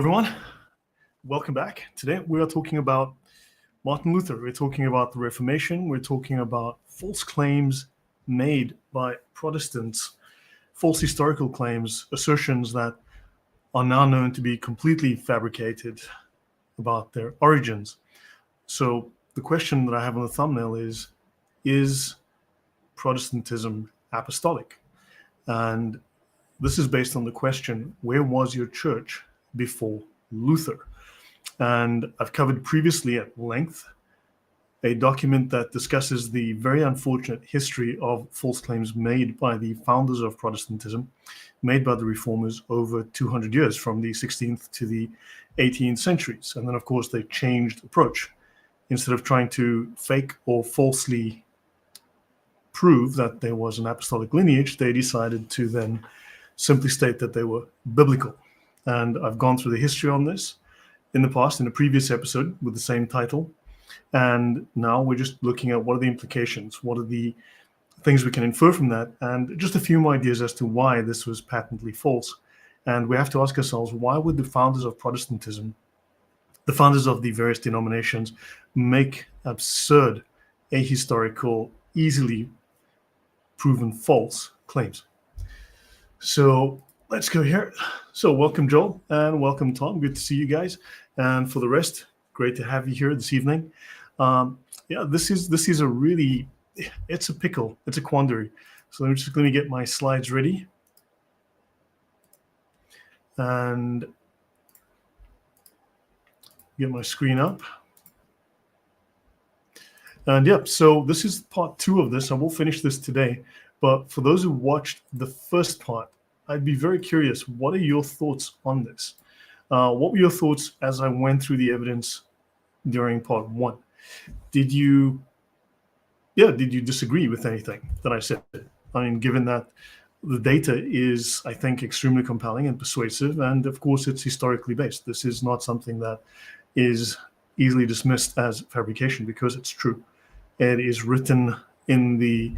everyone. Welcome back. Today we are talking about Martin Luther. We're talking about the Reformation. We're talking about false claims made by Protestants, false historical claims, assertions that are now known to be completely fabricated about their origins. So the question that I have on the thumbnail is Protestantism apostolic? And this is based on the question, where was your church before Luther? And I've covered previously at length a document that discusses the very unfortunate history of false claims made by the founders of Protestantism, made by the reformers over 200 years, from the 16th to the 18th centuries. And then, of course, they changed approach. Instead of trying to fake or falsely prove that there was an apostolic lineage, they decided to then simply state that they were biblical. And I've gone through the history on this in the past, in a previous episode with the same title. And now we're just looking at what are the implications, what are the things we can infer from that, and just a few more ideas as to why this was patently false. And we have to ask ourselves, why would the founders of Protestantism, the founders of the various denominations, make absurd, ahistorical, easily proven false claims? So let's go here. So welcome, Joel, and welcome, Tom. Good to see you guys. And for the rest, great to have you here this evening. This is a really, it's a pickle. It's a quandary. So let me get my slides ready. And get my screen up. And so this is part 2 of this. I will finish this today. But for those who watched the first part, I'd be very curious, what are your thoughts on this? What were your thoughts as I went through the evidence during part 1? Did you disagree with anything that I said? I mean, given that the data is, I think, extremely compelling and persuasive, and of course it's historically based. This is not something that is easily dismissed as fabrication, because it's true. It is written in the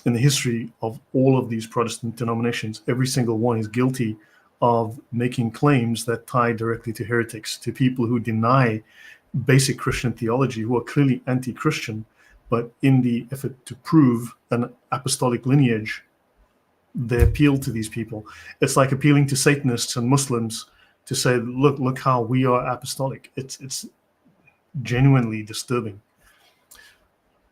history of all of these Protestant denominations. Every single one is guilty of making claims that tie directly to heretics, to people who deny basic Christian theology, who are clearly anti-Christian, but in the effort to prove an apostolic lineage, they appeal to these people. It's like appealing to Satanists and Muslims to say, look how we are apostolic. It's genuinely disturbing.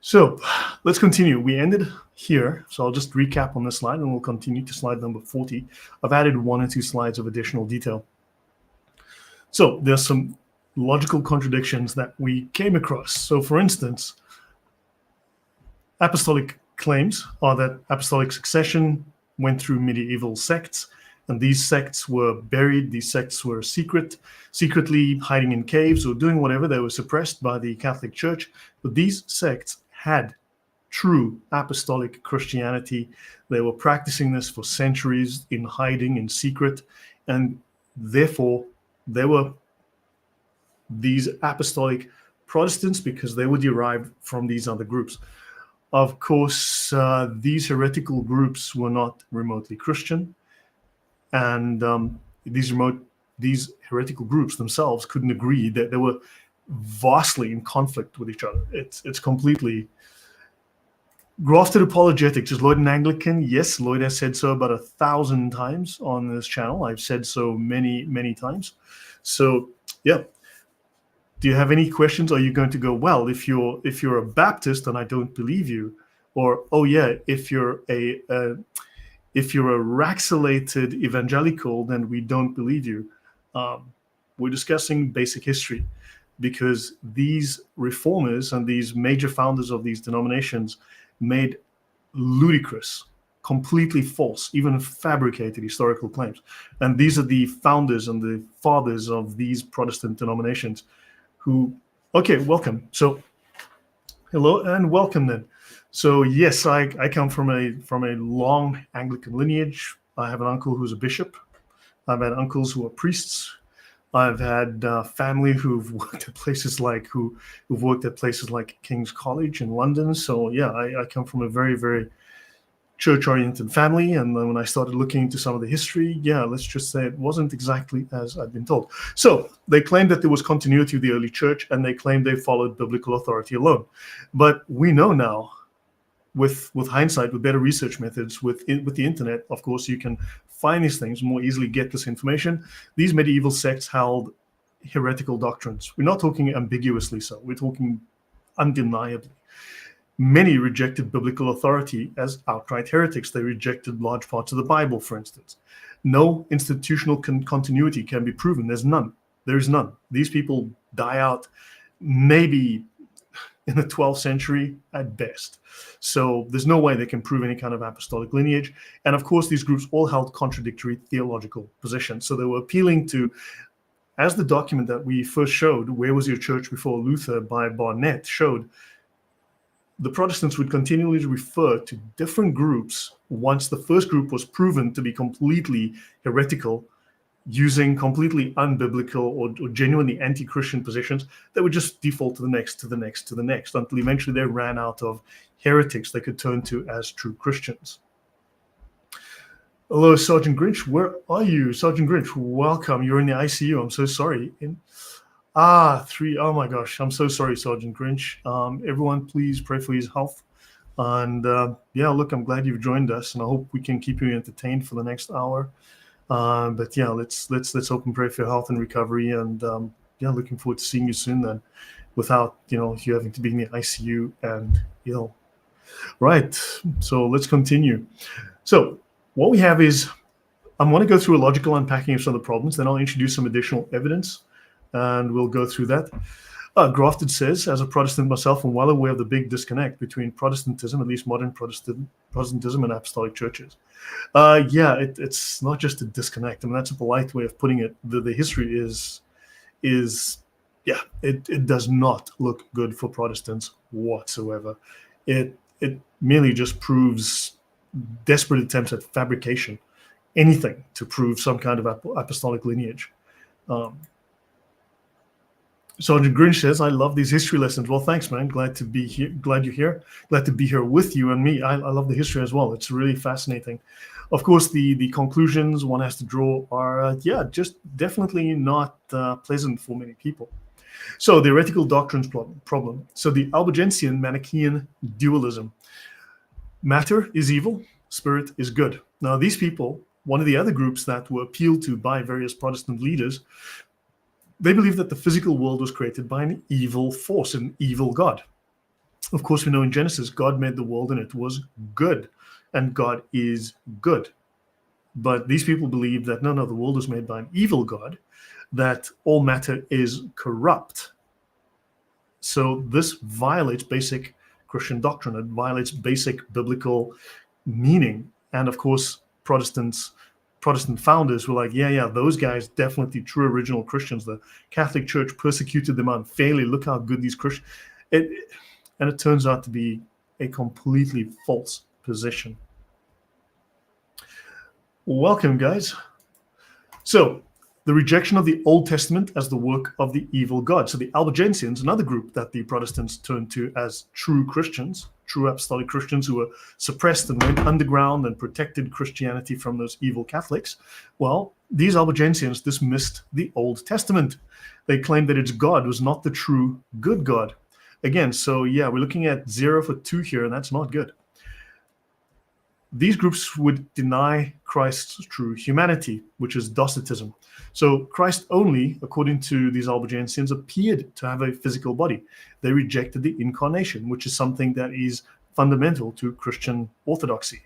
So let's continue. We ended here, so I'll just recap on this slide and we'll continue to slide number 40. I've added 1 or 2 slides of additional detail. So there's some logical contradictions that we came across. So for instance, apostolic claims are that apostolic succession went through medieval sects, and these sects were buried, these sects were secretly hiding in caves or doing whatever. They were suppressed by the Catholic Church, but these sects had true apostolic Christianity. They were practicing this for centuries in hiding, in secret, and therefore they were these apostolic Protestants because they were derived from these other groups. Of course, these heretical groups were not remotely Christian, and these heretical groups themselves couldn't agree. That they were vastly in conflict with each other. It's completely grafted apologetics. Is Lloyd an Anglican? Yes, Lloyd has said so about 1,000 times on this channel. I've said so many times. So yeah. Do you have any questions? Are you going to go, well, if you're a Baptist, then I don't believe you, or oh yeah, if you're a raxalated evangelical, then we don't believe you? We're discussing basic history, because these reformers and these major founders of these denominations made ludicrous, completely false, even fabricated historical claims. And these are the founders and the fathers of these Protestant denominations who, okay, welcome. So hello and welcome then. So yes, I come from a long Anglican lineage. I have an uncle who's a bishop. I've had uncles who are priests. I've had family who've worked at places like King's College in London. So yeah, I come from a very, very church-oriented family, and then when I started looking into some of the history, let's just say it wasn't exactly as I'd been told. So they claimed that there was continuity of the early church, and they claimed they followed biblical authority alone. But we know now, with hindsight, with better research methods, with the internet, of course, you can find these things, more easily get this information. These medieval sects held heretical doctrines. We're not talking ambiguously so, we're talking undeniably. Many rejected biblical authority as outright heretics. They rejected large parts of the Bible, for instance. No institutional continuity can be proven. There's none. There's none. These people die out maybe in the 12th century at best. So there's no way they can prove any kind of apostolic lineage. And of course, these groups all held contradictory theological positions. So they were appealing to, as the document that we first showed, Where Was Your Church Before Luther by Barnett showed, the Protestants would continually refer to different groups once the first group was proven to be completely heretical, using completely unbiblical or genuinely anti-Christian positions. They would just default to the next, to the next, to the next, until eventually they ran out of heretics they could turn to as true Christians. Hello, Sergeant Grinch. Where are you? Sergeant Grinch, welcome. You're in the ICU. I'm so sorry. Oh my gosh, I'm so sorry, Sergeant Grinch. Everyone, please pray for his health. And look, I'm glad you've joined us, and I hope we can keep you entertained for the next hour. But let's hope and pray for your health and recovery. And looking forward to seeing you soon then, without you having to be in the ICU and ill. Right. So let's continue. So what we have is, I want to go through a logical unpacking of some of the problems. Then I'll introduce some additional evidence, and we'll go through that. Grafted says, as a Protestant myself, I'm well aware of the big disconnect between Protestantism, at least modern Protestantism, and apostolic churches. It's not just a disconnect. I mean, that's a polite way of putting it. The history it does not look good for Protestants whatsoever. It merely just proves desperate attempts at fabrication, anything to prove some kind of apostolic lineage. Sergeant Grinch says, I love these history lessons. Well, thanks, man. Glad to be here. Glad you're here. Glad to be here with you and me. I love the history as well. It's really fascinating. Of course, the conclusions one has to draw are, just definitely not pleasant for many people. So the heretical doctrines problem. So the Albigensian Manichaean dualism. Matter is evil, spirit is good. Now, these people, one of the other groups that were appealed to by various Protestant leaders, they believe that the physical world was created by an evil force, an evil God. Of course, we know in Genesis, God made the world and it was good, and God is good. But these people believe that, no, the world was made by an evil God, that all matter is corrupt. So this violates basic Christian doctrine. It violates basic biblical meaning. And of course, Protestant founders were like, those guys definitely true original Christians. The Catholic Church persecuted them unfairly. Look how good these Christians. And it turns out to be a completely false position. Welcome, guys. So the rejection of the Old Testament as the work of the evil God. So the Albigensians, another group that the Protestants turned to as true Christians, true apostolic Christians who were suppressed and went underground and protected Christianity from those evil Catholics. Well, these Albigensians dismissed the Old Testament. They claimed that its God was not the true good God. Again, so we're looking at 0 for 2 here, and that's not good. These groups would deny Christ's true humanity, which is Docetism. So Christ only, according to these Albigensians, appeared to have a physical body. They rejected the incarnation, which is something that is fundamental to Christian orthodoxy.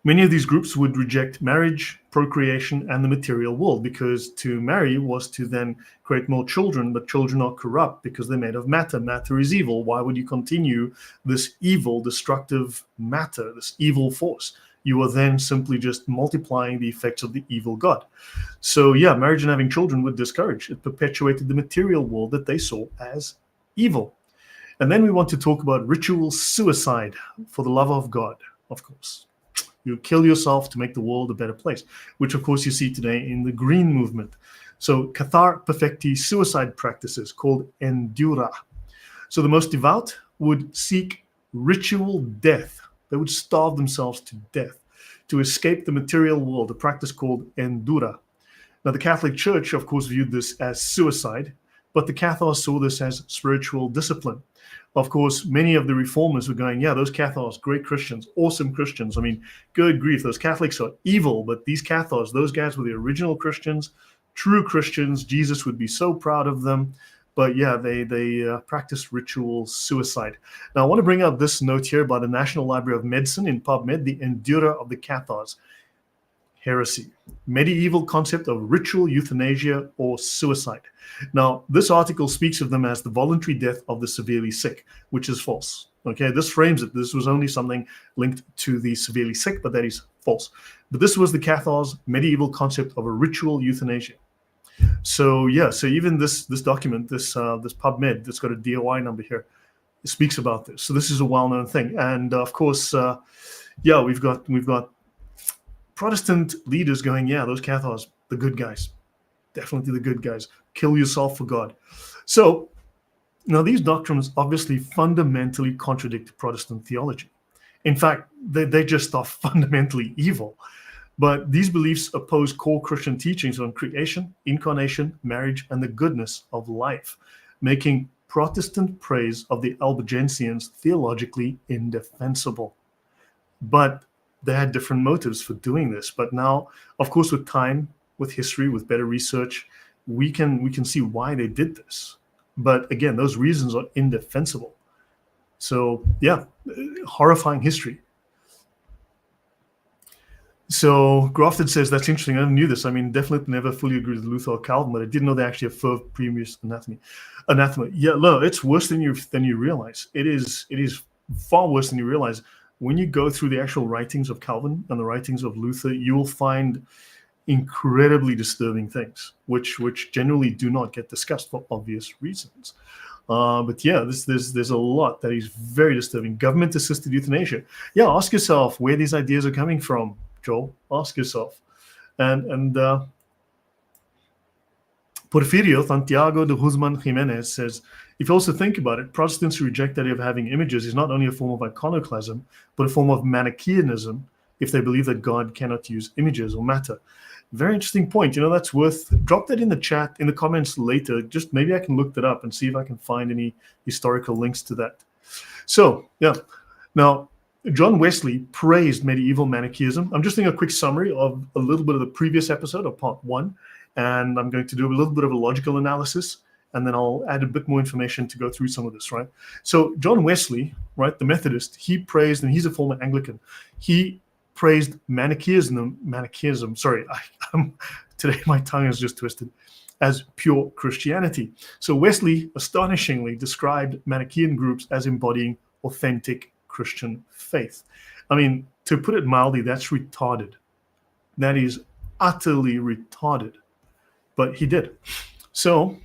Many of these groups would reject marriage, procreation, and the material world, because to marry was to then create more children, but children are corrupt because they're made of matter. Matter is evil. Why would you continue this evil, destructive matter, this evil force? You are then simply just multiplying the effects of the evil God. So marriage and having children would discourage. It perpetuated the material world that they saw as evil. And then we want to talk about ritual suicide for the love of God, of course. You kill yourself to make the world a better place, which of course you see today in the Green Movement. So Cathar Perfecti suicide practices called endura. So the most devout would seek ritual death They would starve themselves to death to escape the material world, a practice called endura. Now, the Catholic Church, of course, viewed this as suicide, but the Cathars saw this as spiritual discipline. Of course, many of the reformers were going, yeah, those Cathars, great Christians, awesome Christians. I mean, good grief, those Catholics are evil, but these Cathars, those guys were the original Christians, true Christians. Jesus would be so proud of them. But yeah, they practiced ritual suicide. Now, I want to bring up this note here by the National Library of Medicine in PubMed, the Endura of the Cathars. Heresy, medieval concept of ritual euthanasia or suicide. Now, this article speaks of them as the voluntary death of the severely sick, which is false. Okay, this frames it. This was only something linked to the severely sick, but that is false. But this was the Cathars' medieval concept of a ritual euthanasia. So yeah, so even this document, this PubMed, that's got a DOI number here, it speaks about this. So this is a well-known thing, and of course, yeah, we've got Protestant leaders going, yeah, those Cathars, the good guys, definitely the good guys. Kill yourself for God. So now these doctrines obviously fundamentally contradict Protestant theology. In fact, they just are fundamentally evil. But these beliefs oppose core Christian teachings on creation, incarnation, marriage, and the goodness of life, making Protestant praise of the Albigensians theologically indefensible. But they had different motives for doing this. But now, of course, with time, with history, with better research, we can see why they did this. But again, those reasons are indefensible. So yeah, horrifying history. So Grafted says, that's interesting. I never knew this. I mean, definitely never fully agree with Luther or Calvin, but I didn't know they actually affirmed previous anathema. Yeah, no, it's worse than you realize. It is far worse than you realize. When you go through the actual writings of Calvin and the writings of Luther, you will find incredibly disturbing things, which generally do not get discussed for obvious reasons. But yeah, there's a lot that is very disturbing. Government-assisted euthanasia. Yeah, ask yourself where these ideas are coming from, Joel. Ask yourself. And Porfirio Santiago de Guzman Jimenez says, if you also think about it, Protestants who reject the idea of having images is not only a form of iconoclasm, but a form of Manichaeanism if they believe that God cannot use images or matter. Very interesting point. You know, that's worth, drop that in the chat, in the comments later. Just maybe I can look that up and see if I can find any historical links to that. So, yeah. Now, John Wesley praised medieval Manichaeism. I'm just doing a quick summary of a little bit of the previous episode of part 1, and I'm going to do a little bit of a logical analysis, and then I'll add a bit more information to go through some of this, right? So John Wesley, right, the Methodist, he praised, and he's a former Anglican, he praised Manichaeism, sorry, today my tongue is just twisted, as pure Christianity. So Wesley astonishingly described Manichaean groups as embodying authentic Christian faith. I mean, to put it mildly, that's retarded. That is utterly retarded. But he did. So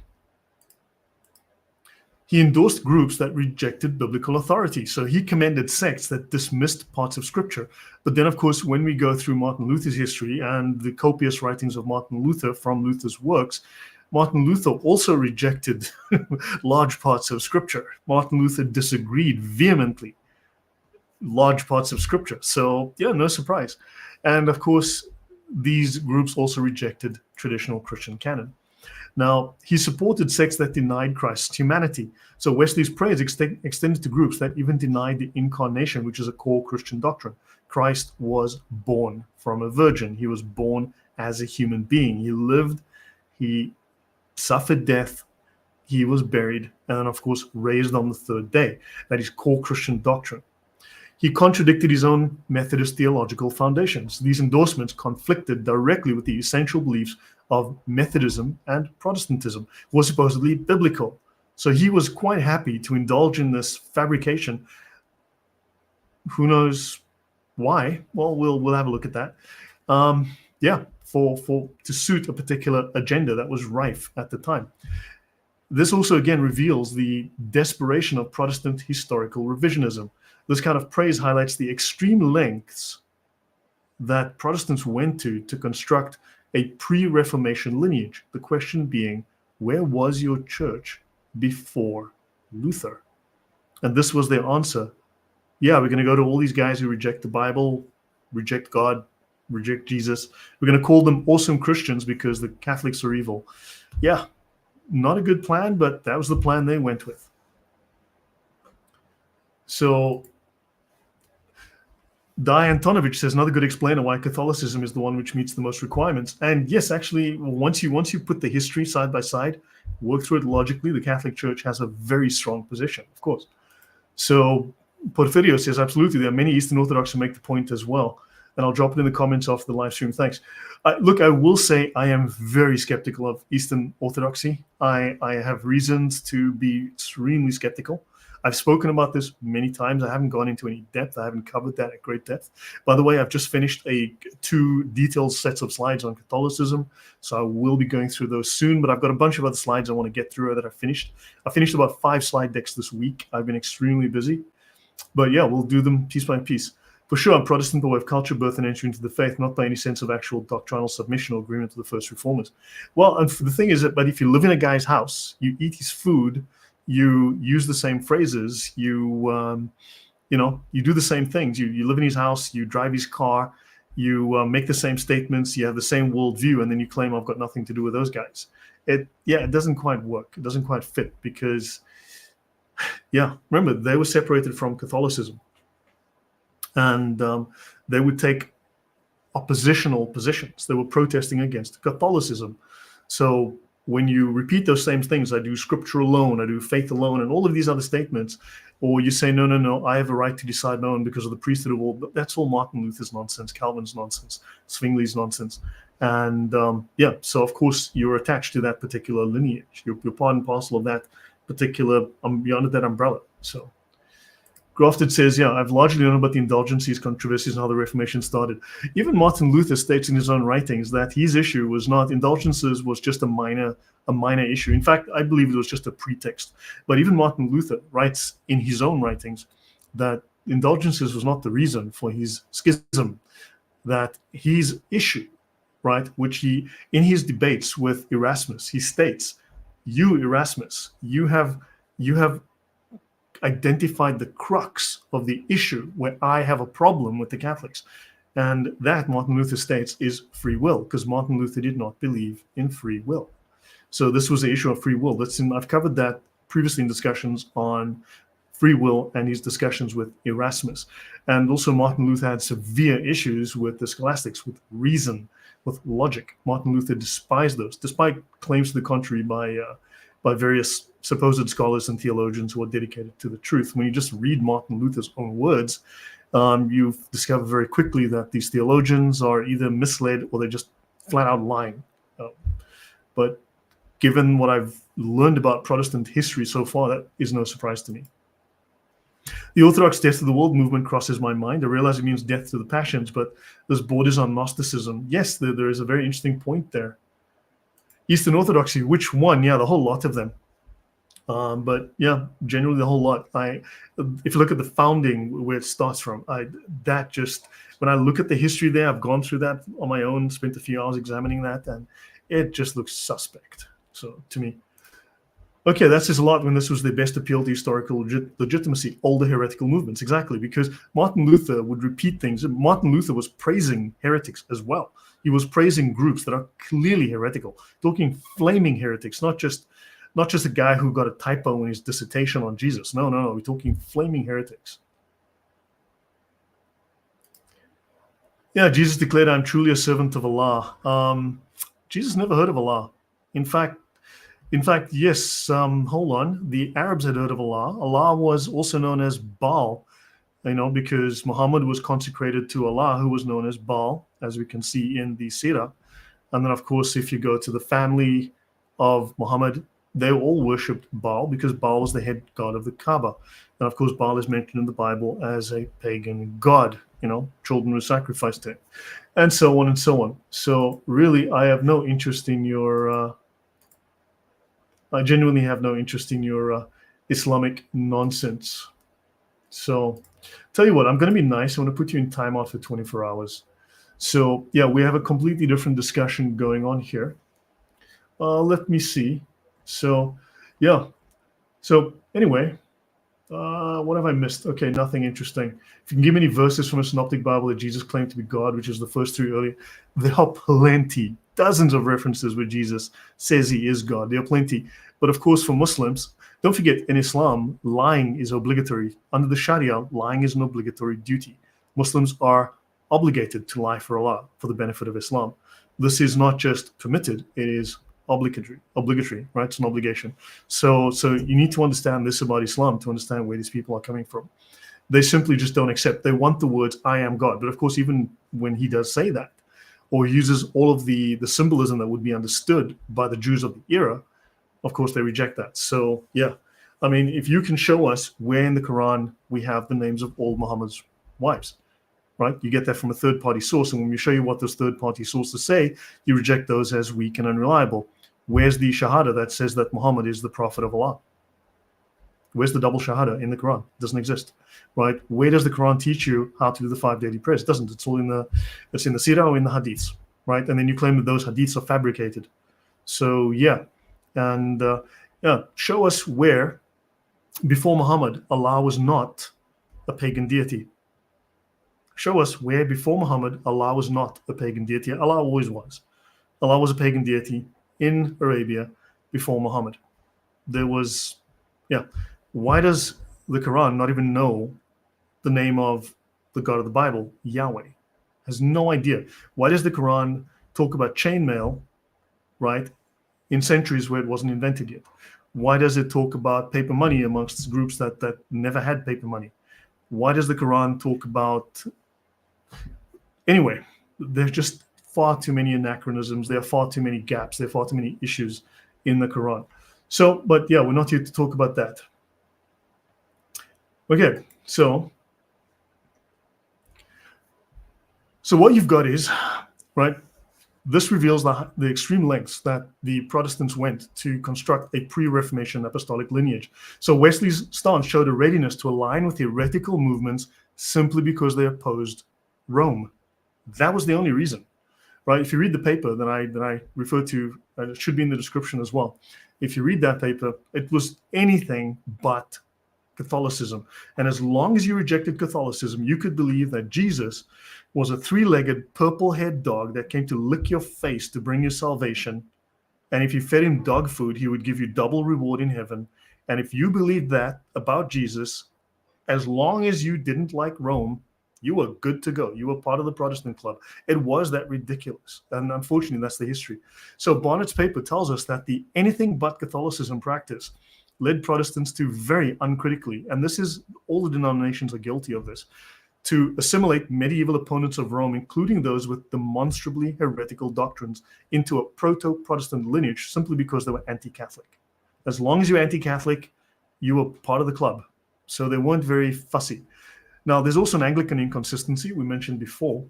he endorsed groups that rejected biblical authority. So he commended sects that dismissed parts of Scripture. But then, of course, when we go through Martin Luther's history and the copious writings of Martin Luther from Luther's works, Martin Luther also rejected large parts of Scripture. Martin Luther disagreed vehemently large parts of Scripture. So, yeah, no surprise. And, of course, these groups also rejected traditional Christian canon. Now, he supported sects that denied Christ's humanity. So Wesley's praise extended to groups that even denied the incarnation, which is a core Christian doctrine. Christ was born from a virgin. He was born as a human being. He lived, he suffered death, he was buried, and then, of course, raised on the third day. That is core Christian doctrine. He contradicted his own Methodist theological foundations. These endorsements conflicted directly with the essential beliefs of Methodism and Protestantism, were supposedly biblical. So he was quite happy to indulge in this fabrication. Who knows why? Well, we'll have a look at that. Yeah, to suit a particular agenda that was rife at the time. This also again reveals the desperation of Protestant historical revisionism. This kind of praise highlights the extreme lengths that Protestants went to construct a pre-Reformation lineage. The question being, where was your church before Luther? And this was their answer. yeah, we're going to go to all these guys who reject the Bible, reject God, reject Jesus. We're going to call them awesome Christians because the Catholics are evil. Yeah, not a good plan, but that was the plan they went with. So Di Antonovich says another good explainer why Catholicism is the one which meets the most requirements. And yes, actually, once you put the history side by side, work through it logically, the Catholic Church has a very strong position, of course. So Porfirio says, absolutely, there are many Eastern Orthodox who make the point as well. And I'll drop it in the comments after the live stream. Thanks. Look, I will say I am very skeptical of Eastern Orthodoxy. I have reasons to be extremely skeptical. I've spoken about this many times. I haven't gone into any depth. I haven't covered that at great depth. By the way, I've just finished two detailed sets of slides on Catholicism, so I will be going through those soon, but I've got a bunch of other slides I want to get through that I've finished. I finished about 5 slide decks this week. I've been extremely busy. But yeah, we'll do them piece by piece. For sure, I'm Protestant by way of culture, birth, and entry into the faith, not by any sense of actual doctrinal submission or agreement to the first reformers. Well, and the thing is that, but if you live in a guy's house, you eat his food, you use the same phrases, you do the same things. You live in his house, you drive his car, you make the same statements, you have the same worldview, and then you claim I've got nothing to do with those guys. It doesn't quite work. It doesn't quite fit because, remember, they were separated from Catholicism. And they would take oppositional positions. They were protesting against Catholicism. So when you repeat those same things, I do scripture alone, I do faith alone, and all of these other statements, or you say, no, I have a right to decide my own because of the priesthood of all, but that's all Martin Luther's nonsense, Calvin's nonsense, Zwingli's nonsense. And so of course you're attached to that particular lineage. You're part and parcel of that particular, you're under that umbrella. So Grafted says, I've largely known about the indulgencies, controversies, and how the Reformation started. Even Martin Luther states in his own writings that his issue was not indulgences, was just a minor issue. In fact, I believe it was just a pretext. But even Martin Luther writes in his own writings that indulgences was not the reason for his schism, that his issue, right, which he, in his debates with Erasmus, he states, you, Erasmus, you have identified the crux of the issue where I have a problem with the Catholics. And that, Martin Luther states, is free will, because Martin Luther did not believe in free will. So this was the issue of free will. I've covered that previously in discussions on free will and his discussions with Erasmus. And also Martin Luther had severe issues with the scholastics, with reason, with logic. Martin Luther despised those, despite claims to the contrary by various supposed scholars and theologians who are dedicated to the truth. When you just read Martin Luther's own words, you discover very quickly that these theologians are either misled or they're just flat out lying. But given what I've learned about Protestant history so far, that is no surprise to me. The Orthodox death to the world movement crosses my mind. I realize it means death to the passions, but there's borders on Gnosticism. Yes, there is a very interesting point there. Eastern Orthodoxy, which one? Yeah, the whole lot of them. But yeah, generally the whole lot. If you look at the founding, where it starts from, when I look at the history there, I've gone through that on my own, spent a few hours examining that, and it just looks suspect. So to me, okay, that says a lot when this was their best appeal to historical legitimacy, older heretical movements. Exactly, because Martin Luther would repeat things. Martin Luther was praising heretics as well. He was praising groups that are clearly heretical, talking flaming heretics, not just a guy who got a typo in his dissertation on Jesus. No, we're talking flaming heretics. Yeah, Jesus declared, I'm truly a servant of Allah. Jesus never heard of Allah. In fact, yes, hold on. The Arabs had heard of Allah. Allah was also known as Baal, because Muhammad was consecrated to Allah, who was known as Baal, as we can see in the Sirah. And then, of course, if you go to the family of Muhammad, they all worshipped Baal because Baal was the head god of the Kaaba. And of course, Baal is mentioned in the Bible as a pagan god. Children were sacrificed to him, and so on and so on. So really, I have no interest in your... I genuinely have no interest in your Islamic nonsense. So tell you what, I'm going to be nice. I'm going to put you in timeout for 24 hours. So yeah, we have a completely different discussion going on here. Let me see. So yeah. So anyway, What have I missed? Okay, nothing interesting. If you can give me any verses from a Synoptic Bible that Jesus claimed to be God, which is the first three earlier, there are plenty, dozens of references where Jesus says he is God. There are plenty. But of course, for Muslims, don't forget, in Islam, lying is obligatory. Under the Sharia, lying is an obligatory duty. Muslims are obligated to lie for Allah for the benefit of Islam. This is not just permitted, it is obligatory, right? It's an obligation. So you need to understand this about Islam to understand where these people are coming from. They simply just don't accept. They want the words "I am God," but of course, even when he does say that, or uses all of the symbolism that would be understood by the Jews of the era, of course, they reject that. So yeah, I mean, if you can show us where in the Quran we have the names of all Muhammad's wives, right? You get that from a third-party source, and when we show you what those third-party sources say, you reject those as weak and unreliable. Where's the Shahada that says that Muhammad is the prophet of Allah? Where's the double Shahada in the Quran? It doesn't exist, right? Where does the Quran teach you how to do the 5 daily prayers? It doesn't. It's all in the Sirah or in the Hadiths, right? And then you claim that those Hadiths are fabricated. So yeah, and show us where before Muhammad Allah was not a pagan deity. Show us where before Muhammad Allah was not a pagan deity. Allah always was. Allah was a pagan deity in Arabia before Muhammad. There was, why does the Quran not even know the name of the God of the Bible, Yahweh? Has no idea. Why does the Quran talk about chainmail, right, in centuries where it wasn't invented yet? Why does it talk about paper money amongst groups that never had paper money? Why does the Quran talk about... Anyway, there's just far too many anachronisms. There are far too many gaps. There are far too many issues in the Quran. So, but yeah, we're not here to talk about that. Okay, so what you've got is, right, this reveals the extreme lengths that the Protestants went to construct a pre-Reformation apostolic lineage. So Wesley's stance showed a readiness to align with heretical movements simply because they opposed Rome. That was the only reason. Right? If you read the paper that I referred to, it should be in the description as well. If you read that paper, it was anything but Catholicism. And as long as you rejected Catholicism, you could believe that Jesus was a three-legged, purple-haired dog that came to lick your face to bring you salvation. And if you fed him dog food, he would give you double reward in heaven. And if you believed that about Jesus, as long as you didn't like Rome, you were good to go. You were part of the Protestant club. It was that ridiculous. And unfortunately, that's the history. So Barnett's paper tells us that the anything but Catholicism practice led Protestants to very uncritically, and this is all the denominations are guilty of this, to assimilate medieval opponents of Rome, including those with demonstrably heretical doctrines, into a proto-Protestant lineage simply because they were anti-Catholic. As long as you're anti-Catholic, you were part of the club. So they weren't very fussy. Now, there's also an Anglican inconsistency we mentioned before.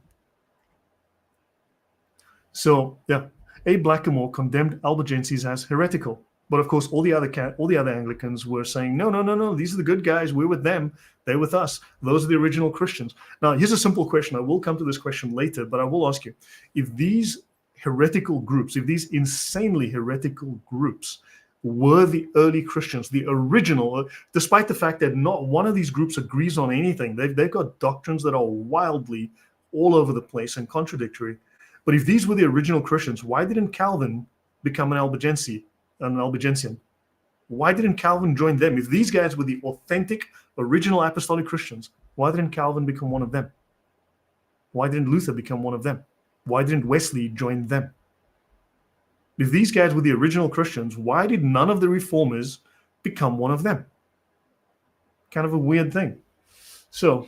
So, yeah, A. Blackamore condemned Albigensians as heretical. But of course, all the other Anglicans were saying, no, these are the good guys. We're with them. They're with us. Those are the original Christians. Now, here's a simple question. I will come to this question later, but I will ask you, if these heretical groups, if these insanely heretical groups were the early Christians, the original, despite the fact that not one of these groups agrees on anything. They've got doctrines that are wildly all over the place and contradictory. But if these were the original Christians, why didn't Calvin become an Albigensian? Why didn't Calvin join them? If these guys were the authentic, original apostolic Christians, why didn't Calvin become one of them? Why didn't Luther become one of them? Why didn't Wesley join them? If these guys were the original Christians, why did none of the reformers become one of them? Kind of a weird thing. So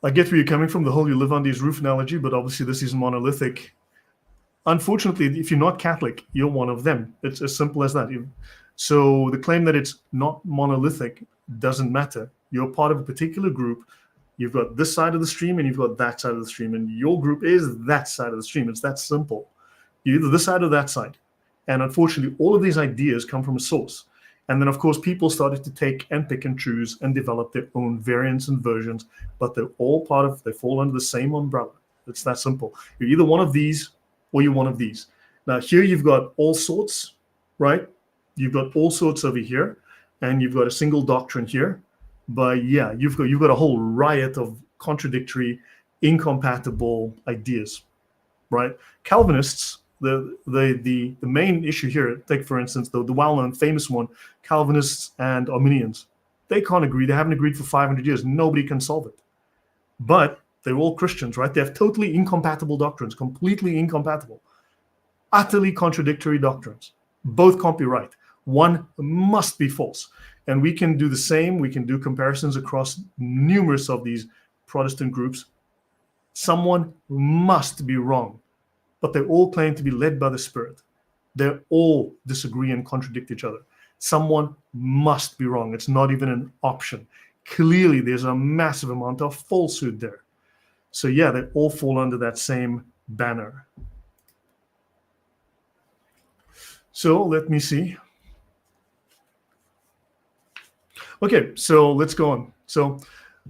I get where you're coming from, the whole you live under his roof analogy, but obviously this is monolithic. Unfortunately, if you're not Catholic, you're one of them. It's as simple as that. So the claim that it's not monolithic doesn't matter. You're part of a particular group. You've got this side of the stream and you've got that side of the stream, and your group is that side of the stream. It's that simple. You're either this side or that side. And unfortunately, all of these ideas come from a source. And then, of course, people started to take and pick and choose and develop their own variants and versions, but they fall under the same umbrella. It's that simple. You're either one of these or you're one of these. Now, here you've got all sorts, right? You've got all sorts over here. and you've got a single doctrine here. But yeah, you've got a whole riot of contradictory, incompatible ideas, right? Calvinists, the main issue here, take for instance the well-known famous one, Calvinists and Arminians. They can't agree. They haven't agreed for 500 years. Nobody can solve it. But they're all Christians, right? They have totally incompatible doctrines, completely incompatible, utterly contradictory doctrines. Both can't be right. One must be false. And we can do the same. We can do comparisons across numerous of these Protestant groups. Someone must be wrong, but they all claim to be led by the Spirit. They all disagree and contradict each other. Someone must be wrong. It's not even an option. Clearly, there's a massive amount of falsehood there. So yeah, they all fall under that same banner. So let me see. Okay, so let's go on. So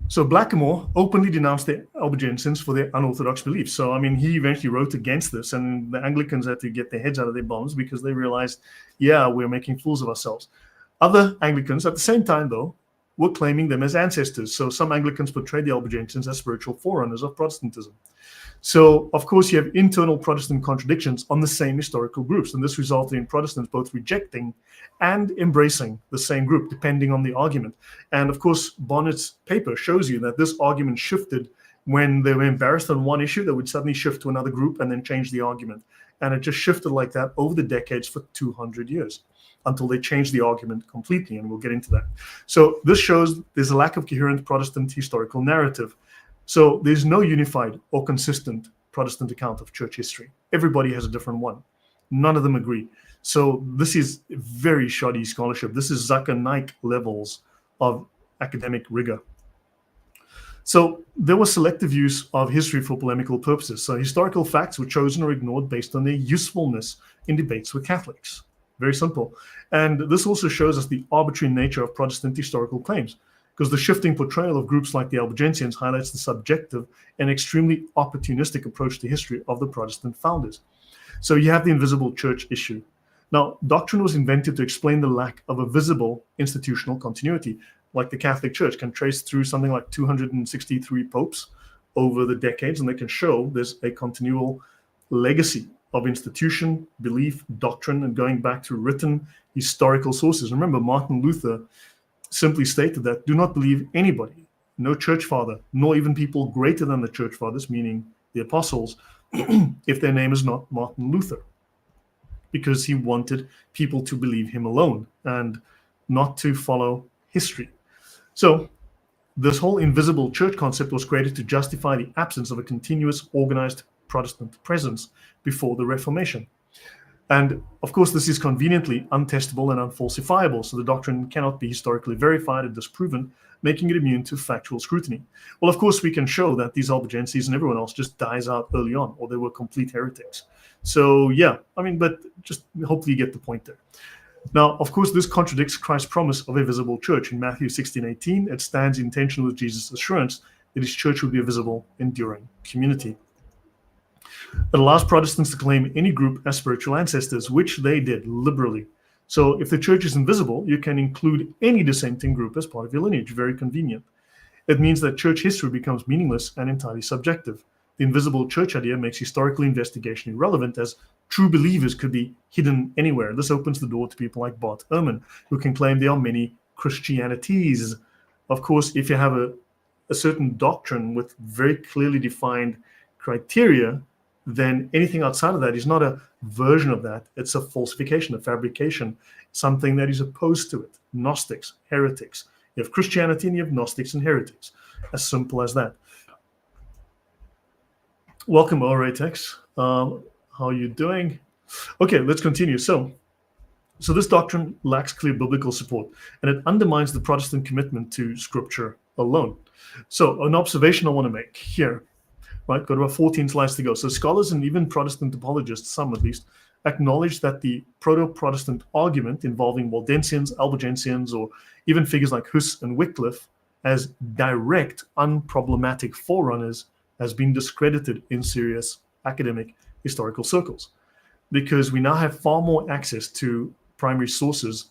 Blackamoor openly denounced the Albigensians for their unorthodox beliefs. So, I mean, he eventually wrote against this, and the Anglicans had to get their heads out of their bums because they realized, yeah, we're making fools of ourselves. Other Anglicans, at the same time, though, were claiming them as ancestors. So some Anglicans portrayed the Albigensians as spiritual forerunners of Protestantism. So, of course, you have internal Protestant contradictions on the same historical groups, and this resulted in Protestants both rejecting and embracing the same group, depending on the argument. And, of course, Bonnet's paper shows you that this argument shifted when they were embarrassed on one issue. They would suddenly shift to another group and then change the argument. And it just shifted like that over the decades for 200 years until they changed the argument completely, and we'll get into that. So this shows there's a lack of coherent Protestant historical narrative. So there's no unified or consistent Protestant account of church history. Everybody has a different one. None of them agree. So this is very shoddy scholarship. This is Zucker-Nike levels of academic rigor. So there was selective use of history for polemical purposes. So historical facts were chosen or ignored based on their usefulness in debates with Catholics. Very simple. And this also shows us the arbitrary nature of Protestant historical claims, because the shifting portrayal of groups like the Albigensians highlights the subjective and extremely opportunistic approach to history of the Protestant founders. So you have the invisible church issue. Now, doctrine was invented to explain the lack of a visible institutional continuity, like the Catholic Church can trace through something like 263 popes over the decades, and they can show there's a continual legacy of institution, belief, doctrine, and going back to written historical sources. Remember, Martin Luther simply stated that do not believe anybody, no church father, nor even people greater than the church fathers, meaning the apostles, if their name is not Martin Luther, because he wanted people to believe him alone and not to follow history. So this whole invisible church concept was created to justify the absence of a continuous organized Protestant presence before the Reformation. And of course, this is conveniently untestable and unfalsifiable, so the doctrine cannot be historically verified and disproven, making it immune to factual scrutiny. Well, of course, we can show that these Albigenses and everyone else just dies out early on, or they were complete heretics. So yeah, I mean, but just hopefully you get the point there. Now, of course, this contradicts Christ's promise of a visible church. In Matthew 16:18, it stands in tension with Jesus' assurance that his church would be a visible, enduring community. It allows Protestants to claim any group as spiritual ancestors, which they did liberally. So if the church is invisible, you can include any dissenting group as part of your lineage. Very convenient. It means that church history becomes meaningless and entirely subjective. The invisible church idea makes historical investigation irrelevant, as true believers could be hidden anywhere. This opens the door to people like Bart Ehrman, who can claim there are many Christianities. Of course, if you have a certain doctrine with very clearly defined criteria, then anything outside of that is not a version of that. It's a falsification, a fabrication, something that is opposed to it. Gnostics, heretics. You have Christianity and you have Gnostics and heretics. As simple as that. Welcome, Oratex. How are you doing? Okay, let's continue. So this doctrine lacks clear biblical support, and it undermines the Protestant commitment to Scripture alone. So an observation I want to make here. Right, got about 14 slides to go. So scholars and even Protestant apologists, some at least, acknowledge that the proto-Protestant argument involving Waldensians, Albigensians, or even figures like Huss and Wycliffe as direct, unproblematic forerunners has been discredited in serious academic historical circles, because we now have far more access to primary sources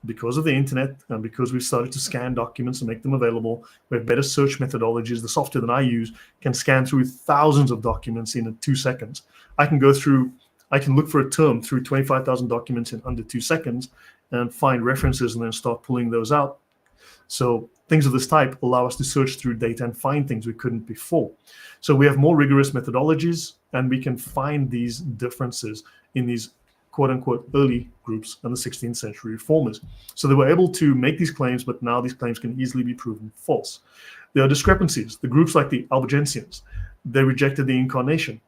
because of the internet and because we've started to scan documents and make them available, we have better search methodologies. The software that I use can scan through thousands of documents in 2 seconds. I can look for a term through 25,000 documents in under 2 seconds and find references and then start pulling those out. So things of this type allow us to search through data and find things we couldn't before. So we have more rigorous methodologies, and we can find these differences in these quote-unquote early groups and the 16th century reformers. So they were able to make these claims, but now these claims can easily be proven false. There are discrepancies. The groups like the Albigensians, they rejected the incarnation.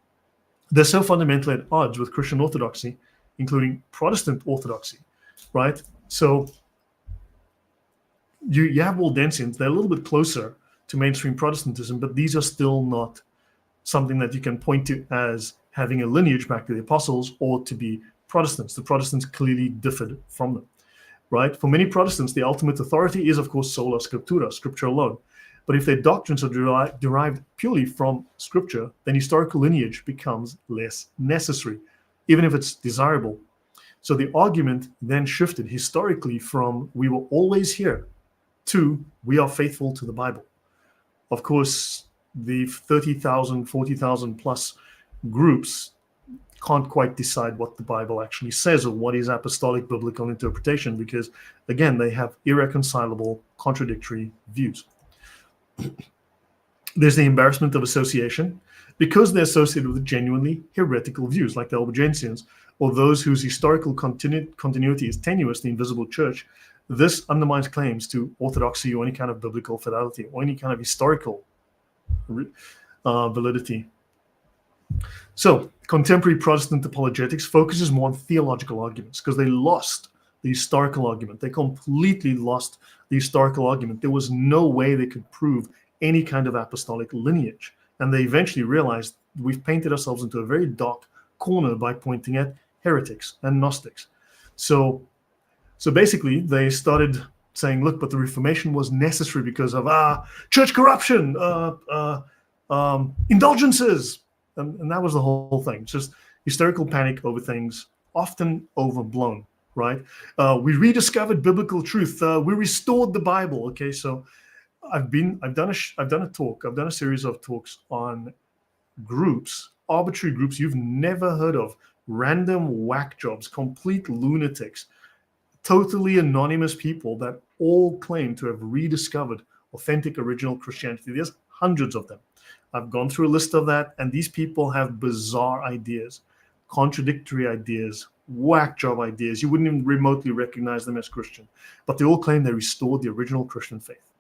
They're so fundamentally at odds with Christian orthodoxy, including Protestant orthodoxy, right? So you have Waldensians, they're a little bit closer to mainstream Protestantism, but these are still not something that you can point to as having a lineage back to the apostles or to be Protestants. The Protestants clearly differed from them, right? For many Protestants, the ultimate authority is, of course, sola scriptura, scripture alone. But if their doctrines are derived purely from scripture, then historical lineage becomes less necessary, even if it's desirable. So the argument then shifted historically from we were always here to we are faithful to the Bible. Of course, the 30,000, 40,000 plus groups can't quite decide what the Bible actually says or what is apostolic biblical interpretation because, again, they have irreconcilable, contradictory views. There's the embarrassment of association because they're associated with genuinely heretical views like the Albigensians or those whose historical continuity is tenuous, the invisible church. This undermines claims to orthodoxy or any kind of biblical fidelity or any kind of historical validity. So contemporary Protestant apologetics focuses more on theological arguments because they lost the historical argument. They completely lost the historical argument. There was no way they could prove any kind of apostolic lineage. And they eventually realized we've painted ourselves into a very dark corner by pointing at heretics and Gnostics. So basically they started saying, look, but the Reformation was necessary because of church corruption, indulgences. And that was the whole thing. Just hysterical panic over things, often overblown, right? We rediscovered biblical truth. We restored the Bible. Okay, so I've done a series of talks on groups, arbitrary groups you've never heard of, random whack jobs, complete lunatics, totally anonymous people that all claim to have rediscovered authentic original Christianity. There's hundreds of them. I've gone through a list of that, and these people have bizarre ideas, contradictory ideas, whack job ideas. You wouldn't even remotely recognize them as Christian, but they all claim they restored the original Christian faith.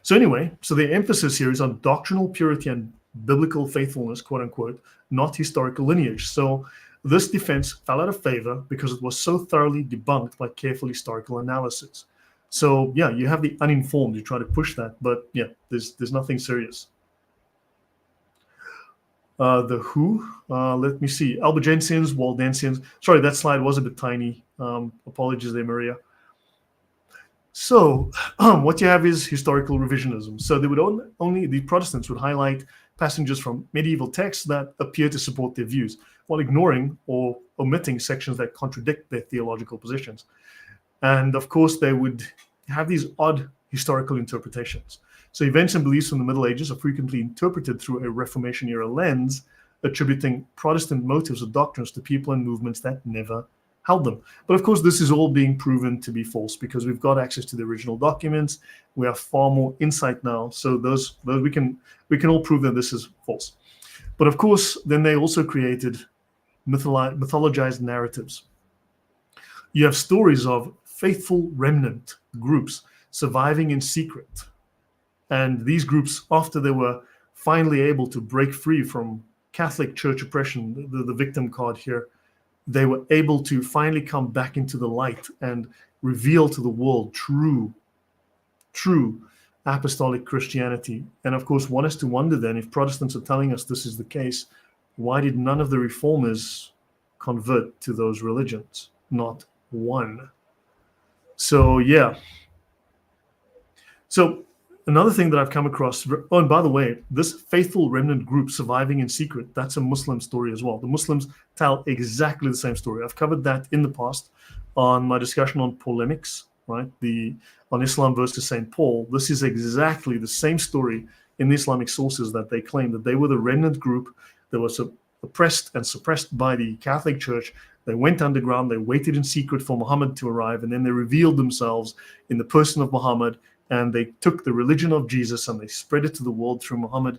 So anyway, so the emphasis here is on doctrinal purity and biblical faithfulness, quote unquote, not historical lineage. So this defense fell out of favor because it was so thoroughly debunked by careful historical analysis. So yeah, you have the uninformed who try to push that, but yeah, there's nothing serious. The who? Let me see. Albigensians, Waldensians. Sorry, that slide was a bit tiny. Apologies there, Maria. So what you have is historical revisionism. So they would only the Protestants would highlight passages from medieval texts that appear to support their views, while ignoring or omitting sections that contradict their theological positions. And of course, they would have these odd historical interpretations. So events and beliefs from the Middle Ages are frequently interpreted through a Reformation-era lens, attributing Protestant motives or doctrines to people and movements that never held them. But of course, this is all being proven to be false because we've got access to the original documents. We have far more insight now. So those we can all prove that this is false. But of course, then they also created mythologized narratives. You have stories of faithful remnant groups surviving in secret. And these groups, after they were finally able to break free from Catholic Church oppression, the victim card here, they were able to finally come back into the light and reveal to the world true apostolic Christianity. And of course, one has to wonder then, if Protestants are telling us this is the case, why did none of the reformers convert to those religions? Not one. So yeah. So another thing that I've come across, oh, and by the way, this faithful remnant group surviving in secret, that's a Muslim story as well. The Muslims tell exactly the same story. I've covered that in the past. on my discussion on polemics, right? On Islam versus St. Paul, this is exactly the same story in the Islamic sources, that they claim that they were the remnant group that was oppressed and suppressed by the Catholic Church. They went underground, they waited in secret for Muhammad to arrive, and then they revealed themselves in the person of Muhammad, and they took the religion of Jesus and they spread it to the world through Muhammad.